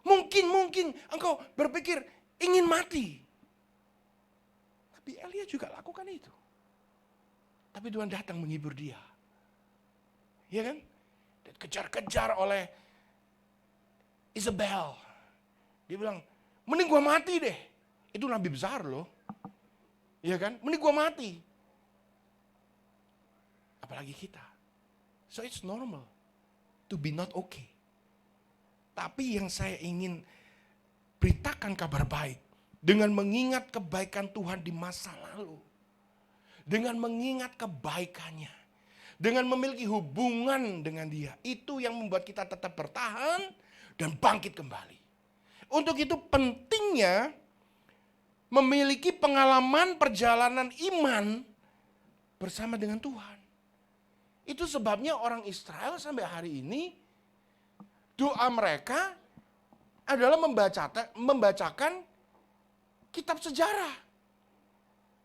Mungkin engkau berpikir ingin mati. Tapi Elia juga lakukan itu. Tapi Tuhan datang menghibur dia. Ya kan? Dan kejar-kejar oleh Isabel. Dia bilang, mending gua mati deh. Itu nabi besar loh. Ya kan? Mending gua mati. Apalagi kita. So it's normal to be not okay. Tapi yang saya ingin beritakan kabar baik. Dengan mengingat kebaikan Tuhan di masa lalu. Dengan mengingat kebaikannya. Dengan memiliki hubungan dengan dia. Itu yang membuat kita tetap bertahan dan bangkit kembali. Untuk itu pentingnya memiliki pengalaman perjalanan iman bersama dengan Tuhan. Itu sebabnya orang Israel sampai hari ini doa mereka adalah membacakan kitab sejarah.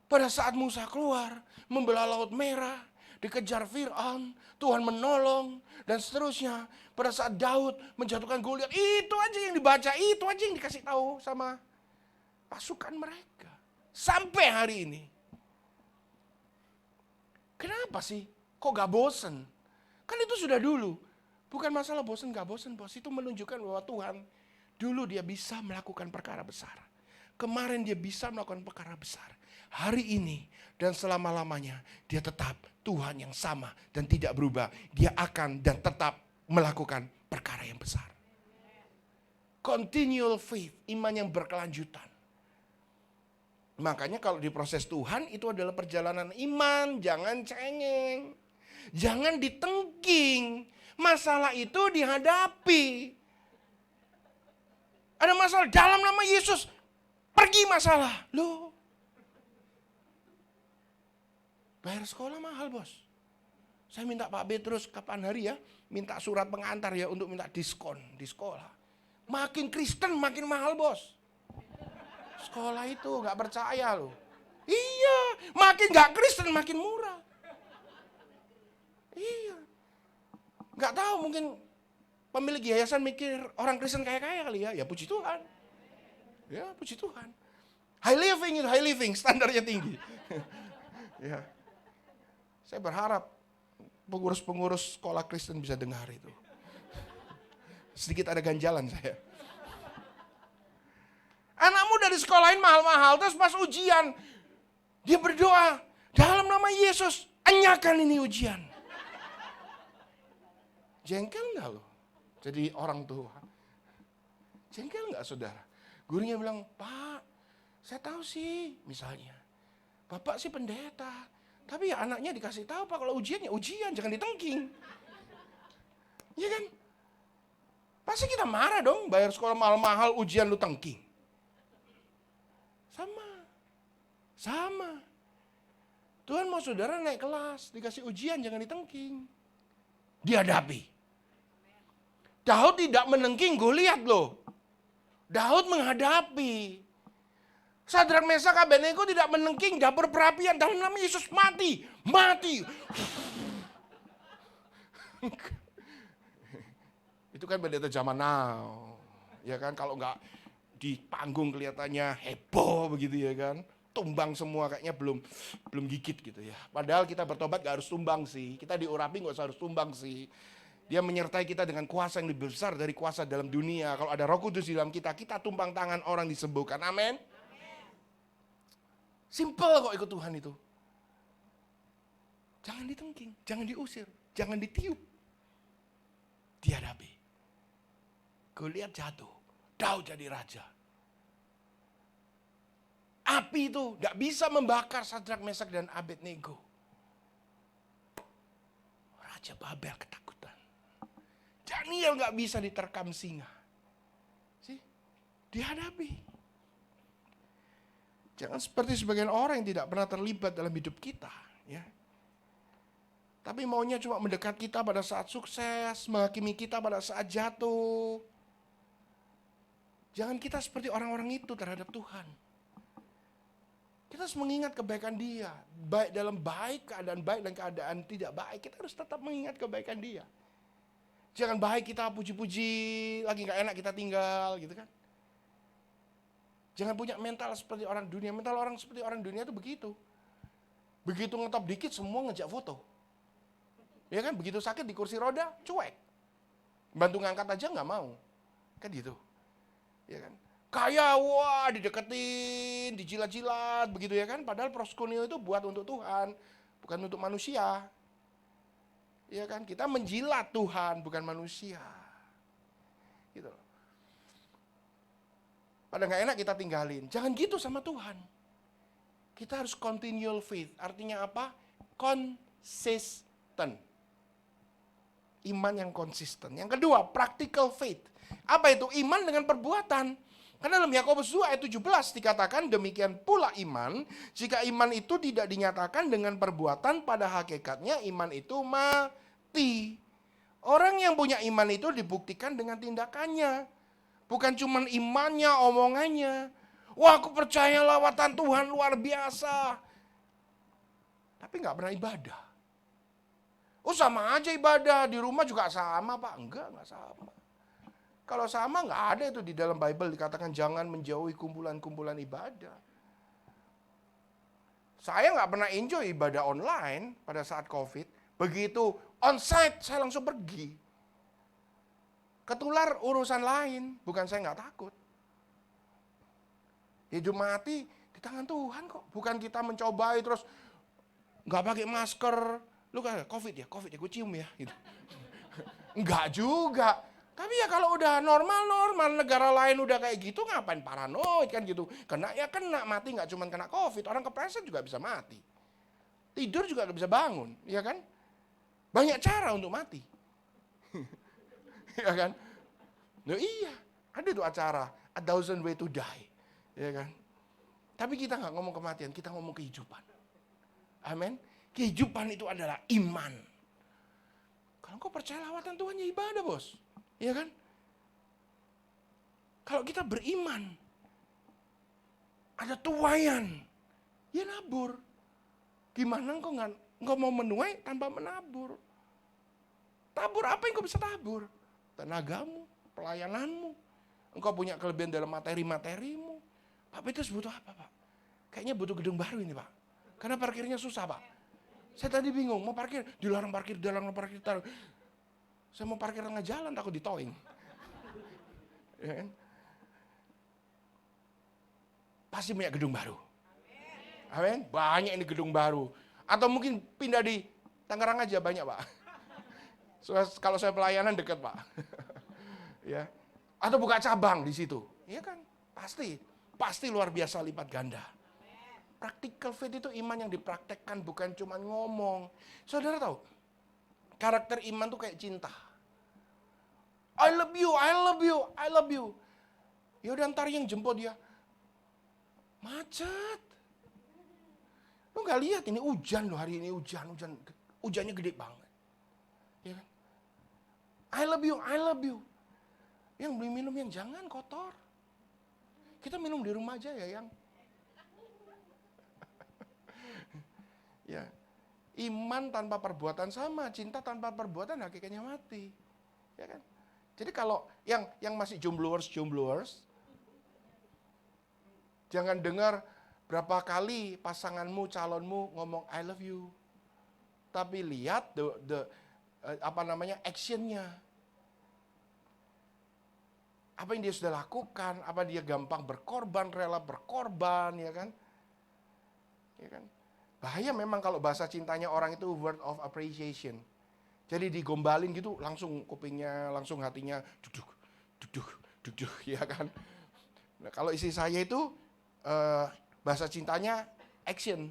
Pada saat Musa keluar, membelah Laut Merah, dikejar Fir'aun, Tuhan menolong, dan seterusnya. Pada saat Daud menjatuhkan Goliat, itu aja yang dibaca, itu aja yang dikasih tahu sama pasukan mereka. Sampai hari ini. Kenapa sih? Kok gak bosen? Kan itu sudah dulu. Bukan masalah bosen gak bosen, bos. Itu menunjukkan bahwa Tuhan dulu dia bisa melakukan perkara besar. Kemarin dia bisa melakukan perkara besar. Hari ini dan selama-lamanya dia tetap Tuhan yang sama dan tidak berubah. Dia akan dan tetap melakukan perkara yang besar. Continual faith, iman yang berkelanjutan. Makanya kalau di proses Tuhan itu adalah perjalanan iman, jangan cengeng. Jangan ditengking. Masalah itu dihadapi. Ada masalah dalam nama Yesus. Pergi masalah. Loh. Bayar sekolah mahal, bos. Saya minta Pak Petrus kapan hari ya, minta surat pengantar ya untuk minta diskon di sekolah. Makin Kristen makin mahal, bos. Sekolah itu gak percaya loh. Iya, makin gak Kristen makin murah. Iya. Gak tahu mungkin pemilik yayasan mikir orang Kristen kaya-kaya kali ya. Ya puji Tuhan. Ya puji Tuhan. High living itu high living, standarnya tinggi. Ya. Saya berharap pengurus-pengurus sekolah Kristen bisa dengar itu. Sedikit ada ganjalan saya. Anakmu dari sekolahin mahal-mahal, terus pas ujian, dia berdoa, dalam nama Yesus, enyakan ini ujian. Jengkel enggak lo? Jadi orang tua. Jengkel enggak saudara? Gurunya bilang, Pak, saya tahu sih, misalnya. Bapak sih pendeta. Tapi ya anaknya dikasih tahu, Pak, kalau ujiannya ujian, jangan ditengking. Iya kan? Pasti kita marah dong, bayar sekolah mahal-mahal, ujian lu tengking. Sama. Tuhan mau saudara naik kelas, dikasih ujian, jangan ditengking. Dihadapi. Daud tidak menengking Goliat loh. Daud menghadapi. Sadrak Mesak Abednego tidak menengking dapur perapian. Dalam nama Yesus mati. Itu kan pendeta zaman now. Ya kan, kalau nggak di panggung kelihatannya heboh begitu ya kan. Tumbang semua kayaknya belum gigit gitu ya. Padahal kita bertobat gak harus tumbang sih. Kita diurapi gak harus tumbang sih. Dia menyertai kita dengan kuasa yang lebih besar dari kuasa dalam dunia. Kalau ada Roh Kudus di dalam kita tumpang tangan orang disembuhkan. Amin. Simple kok ikut Tuhan itu. Jangan ditengking, jangan diusir, jangan ditiup. Dihadapi. Goliat jatuh, Daud jadi raja. Api itu gak bisa membakar Sadrak, Mesak, dan Abednego. Raja Babel ketakutan. Daniel gak bisa diterkam singa. Sih, dihadapi. Jangan seperti sebagian orang yang tidak pernah terlibat dalam hidup kita. Ya. Tapi maunya cuma mendekat kita pada saat sukses, menghakimi kita pada saat jatuh. Jangan kita seperti orang-orang itu terhadap Tuhan. Kita harus mengingat kebaikan dia. Baik dalam baik, keadaan baik dan keadaan tidak baik. Kita harus tetap mengingat kebaikan dia. Jangan baik kita puji-puji, lagi gak enak kita tinggal gitu kan. Jangan punya mental seperti orang dunia. Mental orang seperti orang dunia itu begitu. Begitu ngetop dikit semua ngejak foto. Ya kan, begitu sakit di kursi roda, cuek. Bantu ngangkat aja gak mau. Kan gitu. Ya kan. Kaya, wah dideketin, dijilat-jilat, begitu ya kan. Padahal proskuneo itu buat untuk Tuhan, bukan untuk manusia. Ya kan, kita menjilat Tuhan, bukan manusia. Gitu. Pada nggak enak kita tinggalin. Jangan gitu sama Tuhan. Kita harus continual faith. Artinya apa? Konsisten. Iman yang konsisten. Yang kedua, practical faith. Apa itu? Iman dengan perbuatan. Karena dalam Yakobus 2 ayat 17 dikatakan demikian pula iman, jika iman itu tidak dinyatakan dengan perbuatan, pada hakikatnya iman itu mati. Orang yang punya iman itu dibuktikan dengan tindakannya. Bukan cuma imannya, omongannya. Wah, aku percaya lawatan Tuhan luar biasa. Tapi nggak pernah ibadah. Oh, sama aja ibadah, di rumah juga sama, Pak. Enggak sama. Kalau sama nggak ada itu di dalam Bible dikatakan jangan menjauhi kumpulan-kumpulan ibadah. Saya nggak pernah enjoy ibadah online pada saat COVID. Begitu onsite saya langsung pergi. Ketular urusan lain, bukan saya nggak takut. Hidup mati di tangan Tuhan kok. Bukan kita mencobai terus nggak pakai masker. Lu kayak COVID ya, gue cium ya. Gitu. Enggak juga. Tapi ya kalau udah normal, negara lain udah kayak gitu, ngapain paranoid kan gitu. Kena ya kena, mati nggak cuma kena COVID, orang kepleset juga bisa mati. Tidur juga bisa bangun, ya kan? Banyak cara untuk mati. Ya kan? Nah, iya, ada tuh acara, 1,000 way to die. Ya kan? Tapi kita nggak ngomong kematian, kita ngomong kehidupan. Amin. Kehidupan itu adalah iman. Kalau kau percaya lawatan Tuhan ya ibadah, bos. Iya kan? Kalau kita beriman, ada tuaian, ya nabur. Gimana engkau nggak mau menuai tanpa menabur? Tabur apa yang kau bisa tabur? Tenagamu, pelayananmu. Engkau punya kelebihan dalam materi-materimu. Pak Petrus butuh apa, Pak? Kayaknya butuh gedung baru ini, Pak. Karena parkirnya susah, Pak. Saya tadi bingung, mau parkir, dilarang parkir. Saya mau parkir tengah jalan, takut ditowing. Ya kan? Pasti punya gedung baru. Amin. Banyak ini gedung baru. Atau mungkin pindah di Tangerang aja banyak, Pak. Kalau saya pelayanan dekat, Pak. Ya. Atau buka cabang di situ. Iya kan? Pasti luar biasa lipat ganda. Practical faith itu iman yang dipraktekkan, bukan cuma ngomong. Saudara tahu? Karakter iman tuh kayak cinta. I love you, I love you, I love you. Ya udah ntar yang jemput dia. Macet. Lu gak lihat ini hujan loh, hari ini hujannya gede banget. Ya kan? I love you, I love you. Yang beli minum yang jangan kotor. Kita minum di rumah aja ya yang. Ya. Iman tanpa perbuatan sama, cinta tanpa perbuatan hakikatnya mati. Ya kan? Jadi kalau yang masih jombloers, jangan dengar berapa kali pasanganmu, calonmu ngomong I love you. Tapi lihat actionnya. Apa yang dia sudah lakukan, apa dia gampang berkorban, rela berkorban, ya kan? Ya kan? Bahaya memang kalau bahasa cintanya orang itu word of appreciation. Jadi digombalin gitu, langsung kupingnya, langsung hatinya duduk, ya kan. Nah, kalau istri saya itu bahasa cintanya action.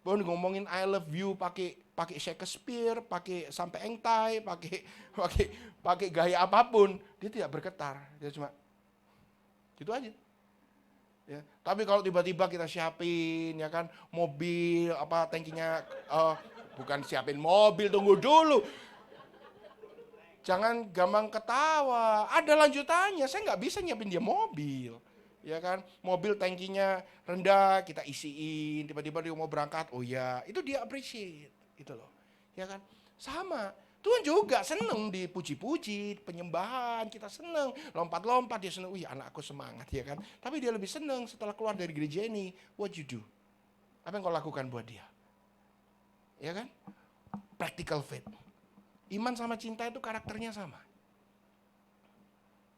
Bahwa ngomongin I love you pakai Shakespeare, pakai sampai engtai, pakai gaya apapun, dia tidak bergetar, dia cuma gitu aja. Ya, tapi kalau tiba-tiba kita siapin ya kan mobil tangkinya bukan siapin mobil, tunggu dulu. Jangan gampang ketawa. Ada lanjutannya. Saya nggak bisa nyiapin dia mobil. Ya kan, mobil tangkinya rendah, kita isiin, tiba-tiba dia mau berangkat, oh ya, itu dia appreciate, gitu loh. Ya kan, sama, Tuhan juga seneng dipuji-puji, penyembahan, kita seneng, lompat-lompat, dia seneng, wih anakku semangat, ya kan. Tapi dia lebih seneng setelah keluar dari gereja ini, what you do? Apa yang kau lakukan buat dia? Ya kan, practical faith. Iman sama cinta itu karakternya sama.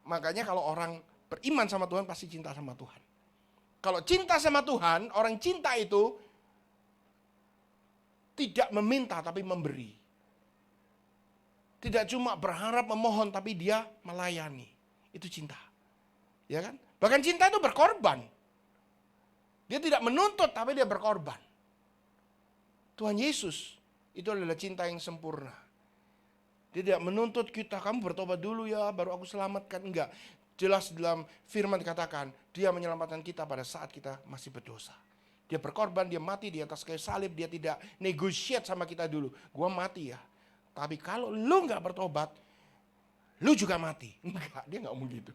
Makanya kalau orang beriman sama Tuhan pasti cinta sama Tuhan. Kalau cinta sama Tuhan, orang cinta itu tidak meminta tapi memberi. Tidak cuma berharap memohon tapi dia melayani. Itu cinta. Ya kan? Bahkan cinta itu berkorban. Dia tidak menuntut tapi dia berkorban. Tuhan Yesus itu adalah cinta yang sempurna. Dia tidak menuntut kita, kamu bertobat dulu ya baru aku selamatkan. Enggak. Jelas dalam firman dikatakan, dia menyelamatkan kita pada saat kita masih berdosa. Dia berkorban, dia mati di atas kayu salib, dia tidak negotiate sama kita dulu. Gua mati ya, tapi kalau lu gak bertobat, lu juga mati. Enggak, dia gak ngomong gitu.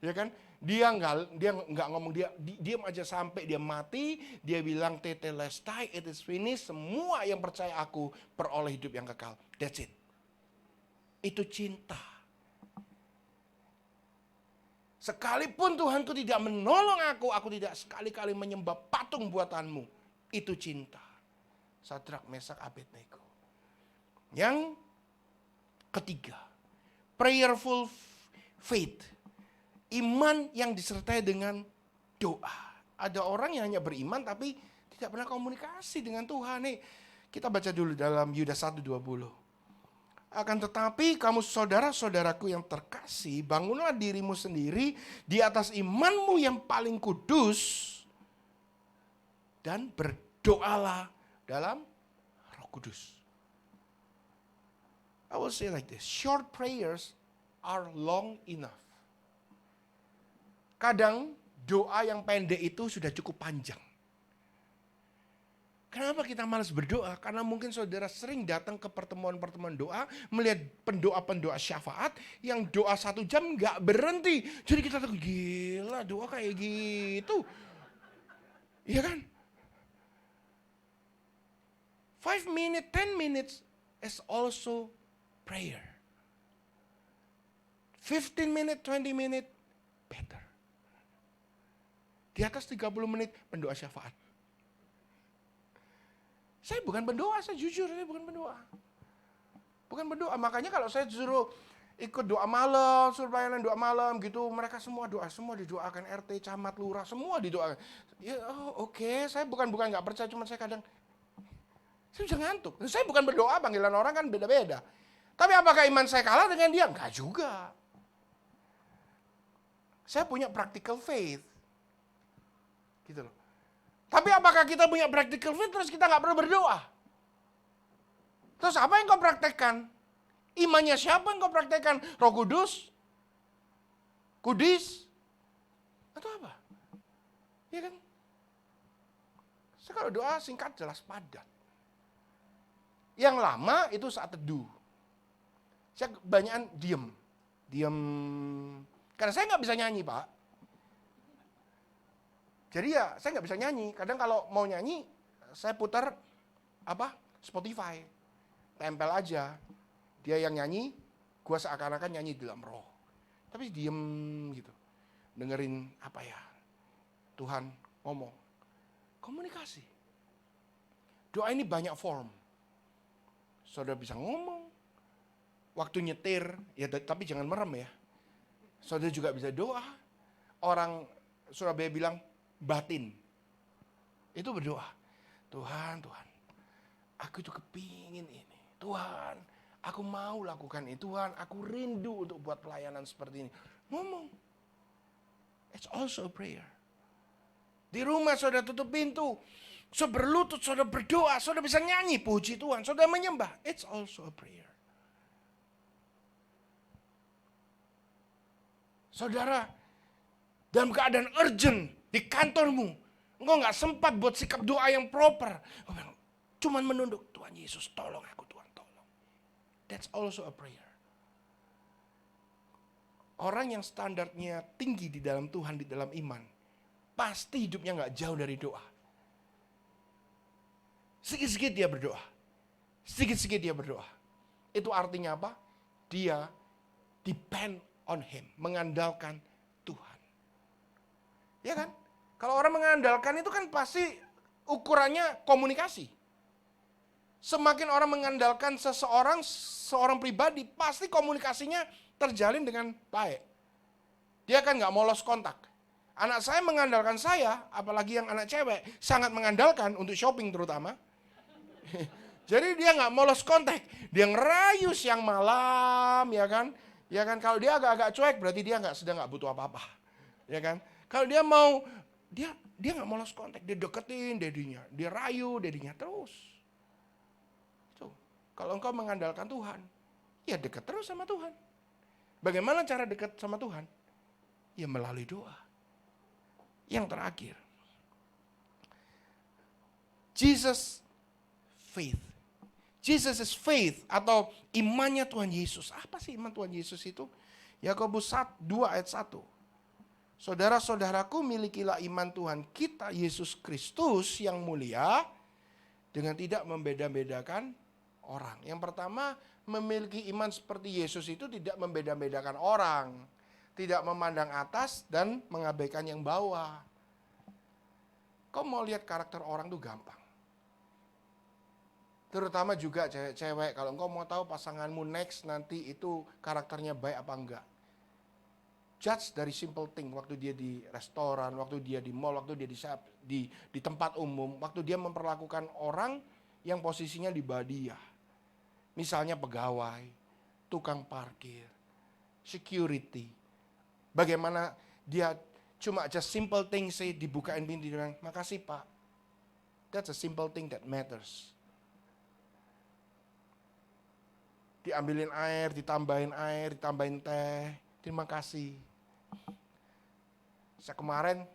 Ya kan? Dia nggak ngomong, dia diam aja sampai dia mati. Dia bilang tetelestai, it is finished. Semua yang percaya aku peroleh hidup yang kekal. That's it. Itu cinta. Sekalipun Tuhanku tidak menolong aku tidak sekali-kali menyembah patung buatanmu. Itu cinta. Sadrak, Mesak, Abednego. Yang ketiga, prayerful faith. Iman yang disertai dengan doa. Ada orang yang hanya beriman tapi tidak pernah komunikasi dengan Tuhan. Nih, kita baca dulu dalam Yudas 1:20. Akan tetapi kamu saudara-saudaraku yang terkasih, bangunlah dirimu sendiri di atas imanmu yang paling kudus dan berdoalah dalam Roh Kudus. I will say like this, short prayers are long enough. Kadang doa yang pendek itu sudah cukup panjang. Kenapa kita malas berdoa? Karena mungkin saudara sering datang ke pertemuan-pertemuan doa, melihat pendoa-pendoa syafaat yang doa 1 jam gak berhenti. Jadi kita takut, gila doa kayak gitu. Iya kan? 5 minutes, 10 minutes is also prayer. 15 minutes, 20 minutes, better. Di atas 30 menit pendoa syafaat. Saya bukan pendoa, saya jujur, saya bukan pendoa. Bukan berdoa, makanya kalau saya suruh ikut doa malam, suruh pelayanan doa malam gitu, mereka semua doa, semua didoakan, RT, camat, lurah, semua didoakan. Ya oke, saya bukan gak percaya, cuma saya kadang, saya bisa ngantuk. Saya bukan berdoa, panggilan orang kan beda-beda. Tapi apakah iman saya kalah dengan dia? Enggak juga. Saya punya practical faith. Gitu loh. Tapi apakah kita punya practical faith terus kita gak perlu berdoa? Terus apa yang kau praktekkan? Imannya siapa yang kau praktekkan? Roh Kudus? Kudis? Atau apa? Iya kan? Saya kalau doa singkat, jelas, padat. Yang lama itu saat teduh. Saya kebanyakan diem. Karena saya gak bisa nyanyi, Pak. Jadi ya saya nggak bisa nyanyi. Kadang kalau mau nyanyi, saya putar Spotify, tempel aja. Dia yang nyanyi, gua seakan-akan nyanyi dalam roh. Tapi diem gitu, dengerin Tuhan ngomong, komunikasi. Doa ini banyak form. Saudara bisa ngomong, waktu nyetir, ya tapi jangan merem ya. Saudara juga bisa doa. Orang Surabaya bilang, batin. Itu berdoa. Tuhan, aku itu kepingin ini. Tuhan, aku mau lakukan ini. Tuhan, aku rindu untuk buat pelayanan seperti ini. Ngomong. It's also a prayer. Di rumah saudara tutup pintu. Saudara berlutut, saudara berdoa. Saudara bisa nyanyi, puji Tuhan. Saudara menyembah. It's also a prayer. Saudara, dalam keadaan urgent, di kantormu, engkau gak sempat buat sikap doa yang proper. Cuman menunduk, Tuhan Yesus tolong aku, Tuhan tolong. That's also a prayer. Orang yang standarnya tinggi di dalam Tuhan, di dalam iman, pasti hidupnya nggak jauh dari doa. Sedikit-sedikit dia berdoa. Sedikit-sedikit dia berdoa. Itu artinya apa? Dia depend on him. Mengandalkan Tuhan. Ya kan? Kalau orang mengandalkan itu kan pasti ukurannya komunikasi. Semakin orang mengandalkan seorang pribadi, pasti komunikasinya terjalin dengan baik. Dia kan nggak molos kontak. Anak saya mengandalkan saya, apalagi yang anak cewek, sangat mengandalkan untuk shopping terutama. Jadi dia nggak molos kontak, dia ngerayu siang malam, ya kan? Ya kan, kalau dia agak-agak cuek berarti dia sedang nggak butuh apa-apa, ya kan? Kalau dia mau, dia nggak molos kontak, dia deketin dedinya, dia rayu dedinya terus. Tuh, kalau engkau mengandalkan Tuhan, ya dekat terus sama Tuhan. Bagaimana cara dekat sama Tuhan? Ya melalui doa. Yang terakhir, Jesus faith. Jesus is faith atau imannya Tuhan Yesus. Apa sih iman Tuhan Yesus itu? Yakobus 2 ayat 1. Saudara-saudaraku, milikilah iman Tuhan kita Yesus Kristus yang mulia dengan tidak membeda-bedakan orang. Yang pertama, memiliki iman seperti Yesus itu tidak membeda-bedakan orang. Tidak memandang atas dan mengabaikan yang bawah. Kau mau lihat karakter orang tuh gampang. Terutama juga cewek-cewek. Kalau engkau mau tahu pasanganmu next nanti itu karakternya baik apa enggak. Judge dari simple thing. Waktu dia di restoran, waktu dia di mall, waktu dia di tempat umum. Waktu dia memperlakukan orang yang posisinya di bawah dia. Misalnya pegawai, tukang parkir, security. Bagaimana dia cuma just simple thing say dibukain pintu dia bilang, makasih Pak. That's a simple thing that matters. Diambilin air, ditambahin teh, terima kasih. Saya kemarin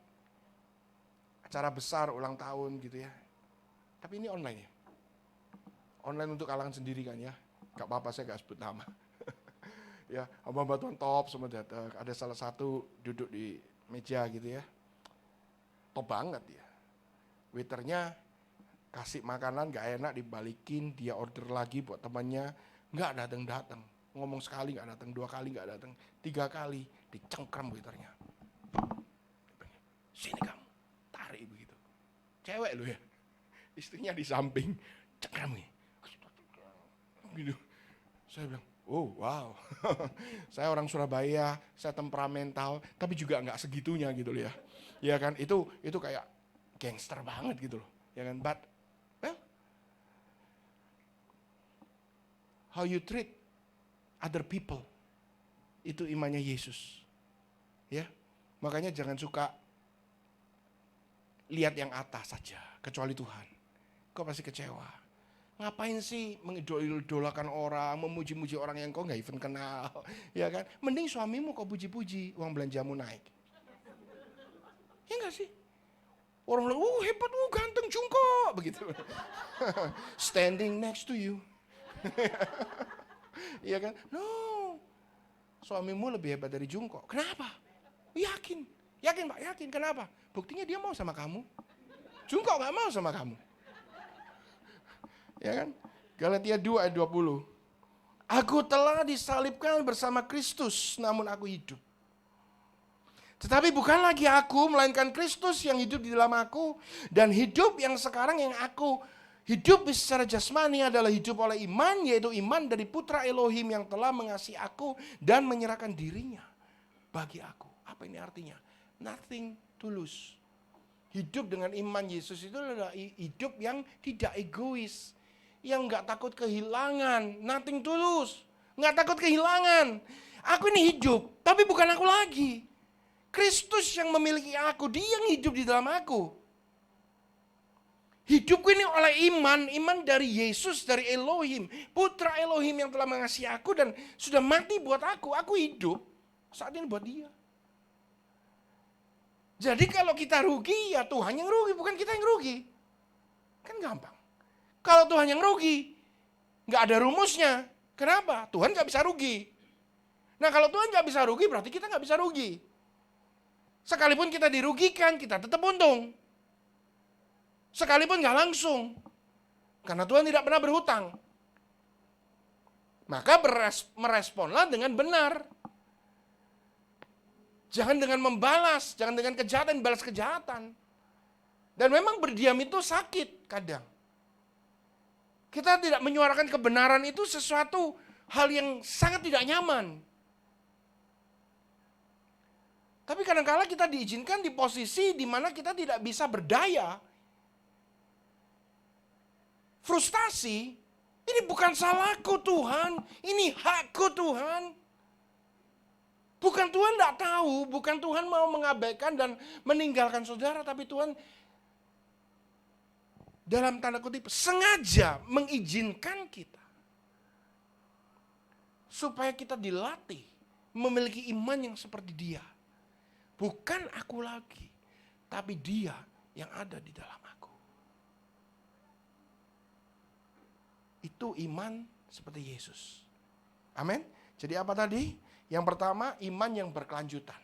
acara besar ulang tahun gitu ya. Tapi ini online ya. Online untuk kalangan sendiri kan ya. Gak apa-apa saya gak sebut nama. Ya, hamba Tuhan top semua datang. Ada salah satu duduk di meja gitu ya. Top banget ya. Waiternya kasih makanan gak enak dibalikin, dia order lagi buat temannya, gak datang-datang. Ngomong sekali gak datang, 2 kali gak datang, 3 kali dicengkram waiternya. Sini kamu, tarik begitu. Cewek lu ya. Istrinya di samping, cengkram nih. Gitu. Saya bilang, oh wow, saya orang Surabaya, saya temperamental, tapi juga nggak segitunya gitu loh ya. Ya kan, itu kayak gangster banget gitu loh. Ya kan, but well, how you treat other people, itu imannya Yesus. Ya, makanya jangan suka lihat yang atas saja, kecuali Tuhan. Kau pasti kecewa. Ngapain sih mengidolakan orang, memuji-muji orang yang kau nggak even kenal, ya kan? Mending suamimu kau puji-puji, uang belanjamu naik. Ya nggak sih? Orang bilang, hebat, ganteng, jungkok, begitu. Standing next to you. Iya kan? No, suamimu lebih hebat dari jungkok. Kenapa? Yakin Pak, yakin. Kenapa? Buktinya dia mau sama kamu. Jungkok nggak mau sama kamu. Ya kan? Galatia 2 ayat 20. Aku telah disalibkan bersama Kristus, namun aku hidup. Tetapi bukan lagi aku, melainkan Kristus yang hidup di dalam aku. Dan hidup yang sekarang yang aku hidup secara jasmani adalah hidup oleh iman, yaitu iman dari Putra Elohim yang telah mengasihi aku dan menyerahkan dirinya bagi aku. Apa ini artinya? Nothing to lose. Hidup dengan iman Yesus itu adalah hidup yang tidak egois. Yang nggak takut kehilangan, nothing to lose, nggak takut kehilangan. Aku ini hidup, tapi bukan aku lagi. Kristus yang memiliki aku, dia yang hidup di dalam aku. Hidupku ini oleh iman dari Yesus, dari Elohim, Putra Elohim yang telah mengasihi aku dan sudah mati buat aku hidup saat ini buat dia. Jadi kalau kita rugi, ya Tuhan yang rugi, bukan kita yang rugi. Kan gampang. Kalau Tuhan yang rugi, nggak ada rumusnya. Kenapa? Tuhan nggak bisa rugi. Nah kalau Tuhan nggak bisa rugi, berarti kita nggak bisa rugi. Sekalipun kita dirugikan, kita tetap untung. Sekalipun gak langsung. Karena Tuhan tidak pernah berhutang. Maka meresponlah dengan benar. Jangan dengan membalas, jangan dengan kejahatan, balas kejahatan. Dan memang berdiam itu sakit kadang. Kita tidak menyuarakan kebenaran itu sesuatu hal yang sangat tidak nyaman. Tapi kadang-kala kita diizinkan di posisi di mana kita tidak bisa berdaya. Frustasi, ini bukan salahku Tuhan, ini hakku Tuhan. Bukan Tuhan tidak tahu, bukan Tuhan mau mengabaikan dan meninggalkan saudara, tapi Tuhan dalam tanda kutip sengaja mengizinkan kita. Supaya kita dilatih memiliki iman yang seperti dia. Bukan aku lagi, tapi dia yang ada di dalam aku. Itu iman seperti Yesus. Amin. Jadi apa tadi? Yang pertama, iman yang berkelanjutan.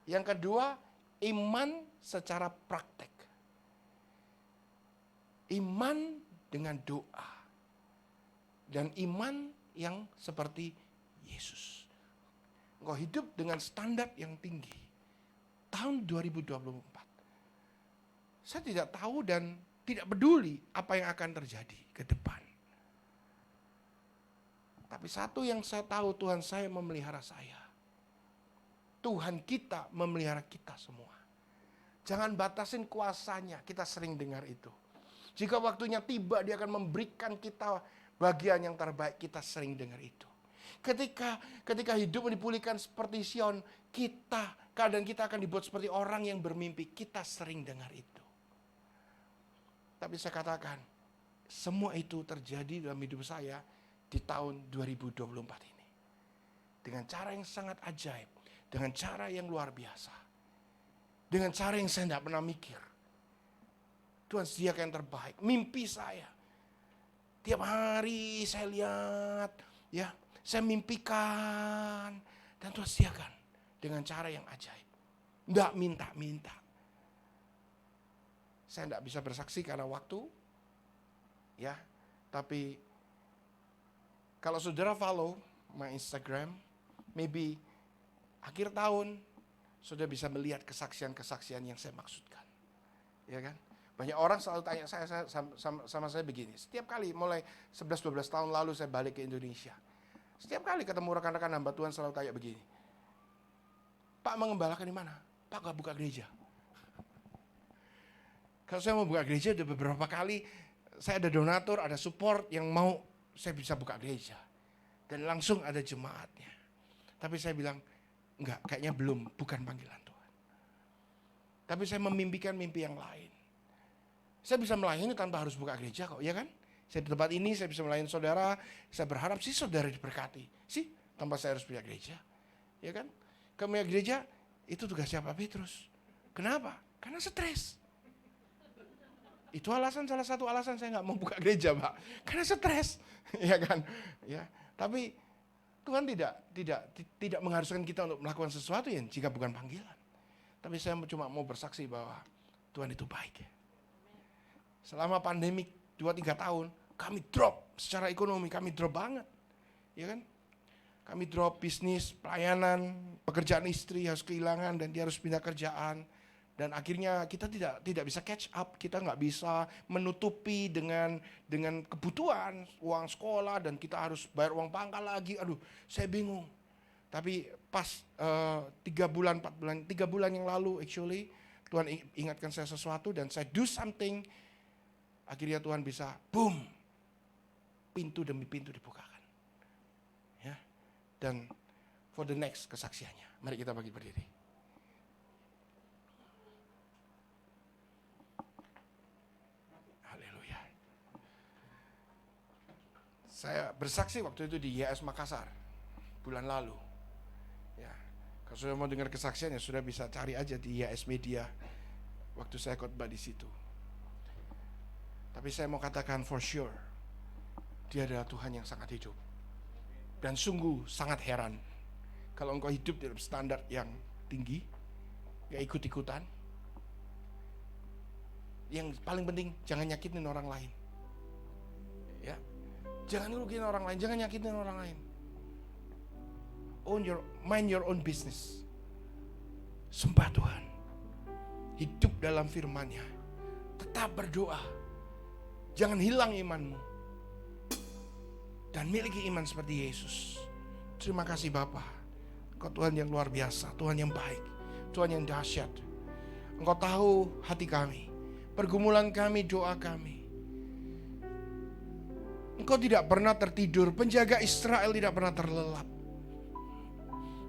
Yang kedua, iman secara praktek. Iman dengan doa. Dan iman yang seperti Yesus. Engkau hidup dengan standar yang tinggi. Tahun 2024. Saya tidak tahu dan tidak peduli apa yang akan terjadi ke depan. Tapi satu yang saya tahu, Tuhan saya memelihara saya. Tuhan kita memelihara kita semua. Jangan batasin kuasanya, kita sering dengar itu. Jika waktunya tiba, dia akan memberikan kita bagian yang terbaik, kita sering dengar itu. Ketika hidup dipulihkan seperti Sion, keadaan kita akan dibuat seperti orang yang bermimpi, kita sering dengar itu. Tapi saya katakan, semua itu terjadi dalam hidup saya di tahun 2024 ini. Dengan cara yang sangat ajaib. Dengan cara yang luar biasa. Dengan cara yang saya tidak pernah mikir. Tuhan sediakan yang terbaik. Mimpi saya. Tiap hari saya lihat. Ya, saya mimpikan. Dan Tuhan sediakan. Dengan cara yang ajaib. Tidak minta-minta. Saya tidak bisa bersaksi karena waktu. Ya, tapi kalau saudara follow my Instagram, maybe akhir tahun saudara bisa melihat kesaksian-kesaksian yang saya maksudkan. Ya kan? Banyak orang selalu tanya saya sama saya begini. Setiap kali mulai 11-12 tahun lalu saya balik ke Indonesia. Setiap kali ketemu rekan-rekan hamba Tuhan selalu tanya begini. Pak, mengembalakan di mana? Pak, gak buka gereja. Kalau saya mau buka gereja udah beberapa kali, saya ada donatur, ada support yang mau saya bisa buka gereja. Dan langsung ada jemaatnya. Tapi saya bilang, enggak, kayaknya belum, bukan panggilan Tuhan. Tapi saya memimpikan mimpi yang lain. Saya bisa melayani tanpa harus buka gereja kok, ya kan? Saya di tempat ini, saya bisa melayani saudara, saya berharap sih saudara diberkati. Sih, tanpa saya harus punya gereja. Ya kan? Kamu punya gereja, itu tugas siapa Petrus. Kenapa? Karena stres. Itu salah satu alasan saya nggak mau buka gereja, Pak. Karena stres, ya kan? Ya, tapi Tuhan tidak mengharuskan kita untuk melakukan sesuatu yang jika bukan panggilan. Tapi saya cuma mau bersaksi bahwa Tuhan itu baik. Selama pandemik 2-3 tahun, kami drop secara ekonomi, kami drop banget, ya kan? Kami drop bisnis, pelayanan, pekerjaan istri harus kehilangan dan dia harus pindah kerjaan. Dan akhirnya kita tidak bisa catch up, kita nggak bisa menutupi dengan kebutuhan uang sekolah dan kita harus bayar uang pangkal lagi. Aduh, saya bingung. Tapi pas 3 bulan yang lalu actually Tuhan ingatkan saya sesuatu dan saya do something. Akhirnya Tuhan bisa boom, pintu demi pintu dibukakan. Ya, dan for the next kesaksiannya, mari kita bagi berdiri. Saya bersaksi waktu itu di YS Makassar bulan lalu. Ya, kalau sudah mau dengar kesaksiannya sudah bisa cari aja di YS Media waktu saya khotbah di situ. Tapi saya mau katakan for sure, Dia adalah Tuhan yang sangat hidup. Dan sungguh sangat heran kalau engkau hidup dalam standar yang tinggi, gak ikut-ikutan. Yang paling penting jangan nyakitin orang lain. Ya, jangan ngerugiin orang lain, jangan nyakitin orang lain. Mind your own business. Sembah Tuhan. Hidup dalam firman-Nya. Tetap berdoa. Jangan hilang imanmu. Dan miliki iman seperti Yesus. Terima kasih Bapa. Engkau Tuhan yang luar biasa, Tuhan yang baik, Tuhan yang dahsyat. Engkau tahu hati kami, pergumulan kami, doa kami. Engkau tidak pernah tertidur, penjaga Israel tidak pernah terlelap.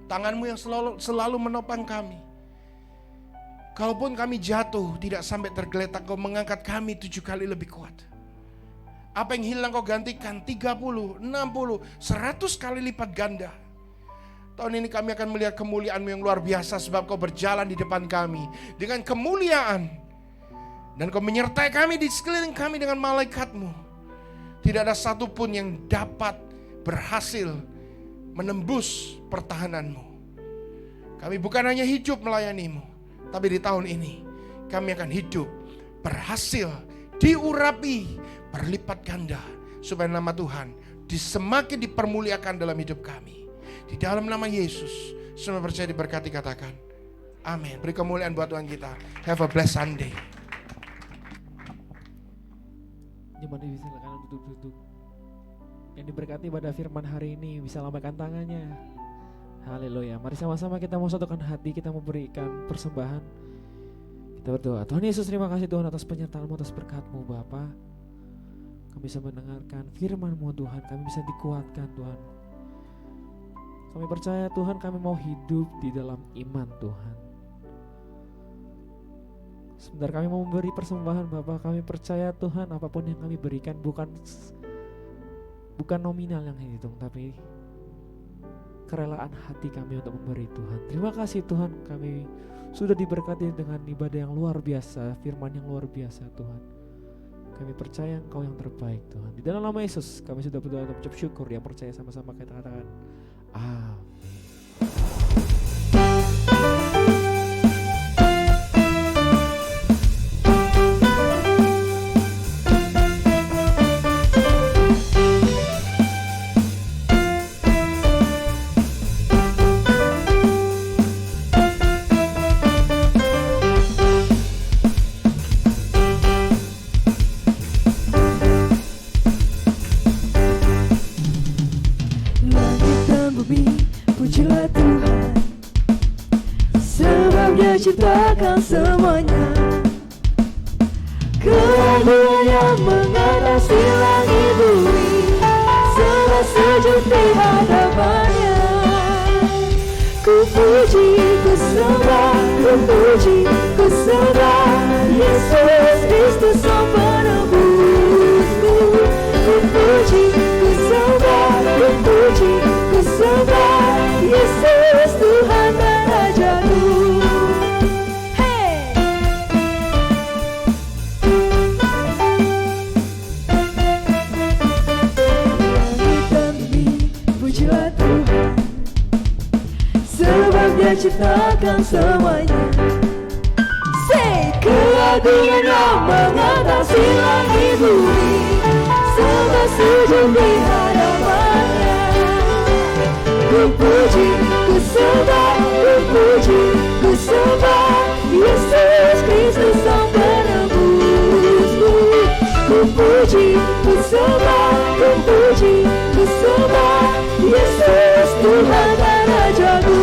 Tanganmu yang selalu menopang kami. Kalaupun kami jatuh, tidak sampai tergeletak, Kau mengangkat kami 7 kali lebih kuat. Apa yang hilang Kau gantikan 30, 60, 100 kali lipat ganda. Tahun ini kami akan melihat kemuliaan-Mu yang luar biasa, sebab Kau berjalan di depan kami dengan kemuliaan. Dan Kau menyertai kami di sekeliling kami dengan malaikat-Mu. Tidak ada satupun yang dapat berhasil menembus pertahanan-Mu. Kami bukan hanya hidup melayani-Mu, tapi di tahun ini kami akan hidup berhasil diurapi berlipat ganda, supaya nama Tuhan semakin dipermuliakan dalam hidup kami. Di dalam nama Yesus, semua percaya diberkati, katakan amin. Beri kemuliaan buat Tuhan kita. Have a blessed Sunday. Jemaat silakan duduk-duduk. Yang diberkati pada firman hari ini bisa lambaikan tangannya. Haleluya. Mari sama-sama kita mau satukan hati, kita memberikan persembahan. Kita berdoa. Tuhan Yesus, terima kasih Tuhan atas penyertaan-Mu, atas berkat-Mu Bapa. Kami bisa mendengarkan firman-Mu Tuhan, kami bisa dikuatkan Tuhan. Kami percaya Tuhan, kami mau hidup di dalam iman Tuhan. Sebentar kami mau memberi persembahan Bapa. Kami percaya Tuhan, apapun yang kami berikan bukan nominal yang dihitung, tapi kerelaan hati kami untuk memberi Tuhan. Terima kasih Tuhan, kami sudah diberkati dengan ibadah yang luar biasa, firman yang luar biasa Tuhan. Kami percaya Engkau yang terbaik Tuhan. Di dalam nama Yesus kami sudah berdoa dan mengucap syukur. Yang percaya sama-sama kita katakan amin. Ciptakan semuanya, keadilan yang mengatasi langit bumi, semua sujud di hadapannya. Ku puji, ku sembah, ku puji, ku sembah Yesus Kristus Sang Penebusku. Ku puji, ku sembah, ku puji, ku sembah Yesus Tuhan dan Rajaku. Dia ciptakan semuanya. Say, keagungan yang mengatasi langit bumi, semua sujud di hadapannya. Ku puji, ku sembah, ku puji, ku sembah Yesus Kristus Sang Penebusku. Ku puji, ku sembah, ku puji, ku sembah Yesus Tuhan dan Rajaku.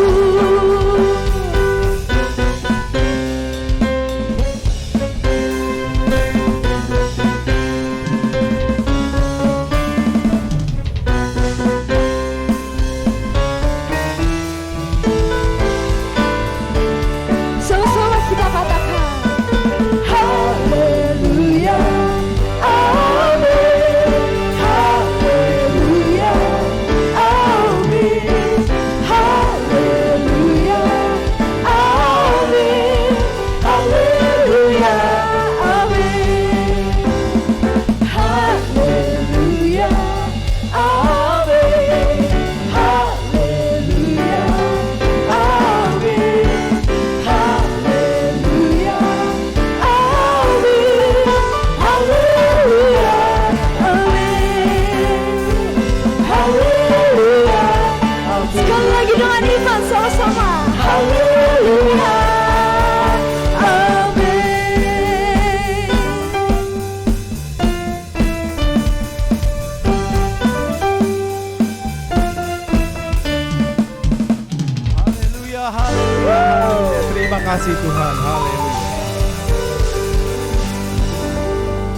kasih Tuhan. Haleluya.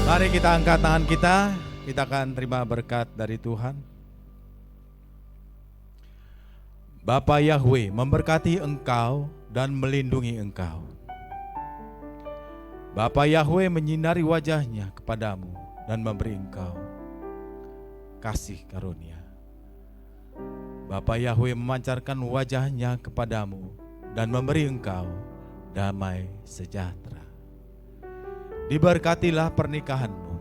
Mari kita angkat tangan kita. Kita akan terima berkat dari Tuhan. Bapa Yahweh memberkati engkau dan melindungi engkau. Bapa Yahweh menyinari wajahnya kepadamu dan memberi engkau kasih karunia. Bapa Yahweh memancarkan wajahnya kepadamu dan memberi engkau damai sejahtera. Diberkatilah pernikahanmu,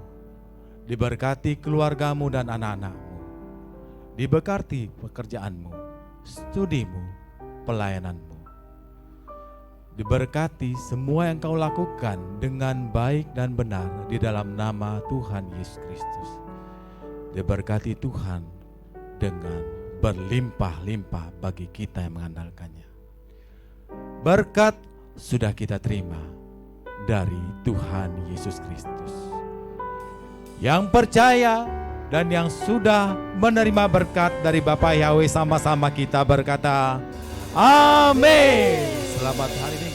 diberkati keluargamu dan anak-anakmu, diberkati pekerjaanmu, studimu, pelayananmu. Diberkati semua yang kau lakukan dengan baik dan benar di dalam nama Tuhan Yesus Kristus. Diberkati Tuhan dengan berlimpah-limpah bagi kita yang mengandalkannya. Berkat sudah kita terima dari Tuhan Yesus Kristus. Yang percaya dan yang sudah menerima berkat dari Bapa Yahweh, sama-sama kita berkata, amin. Selamat hari Minggu.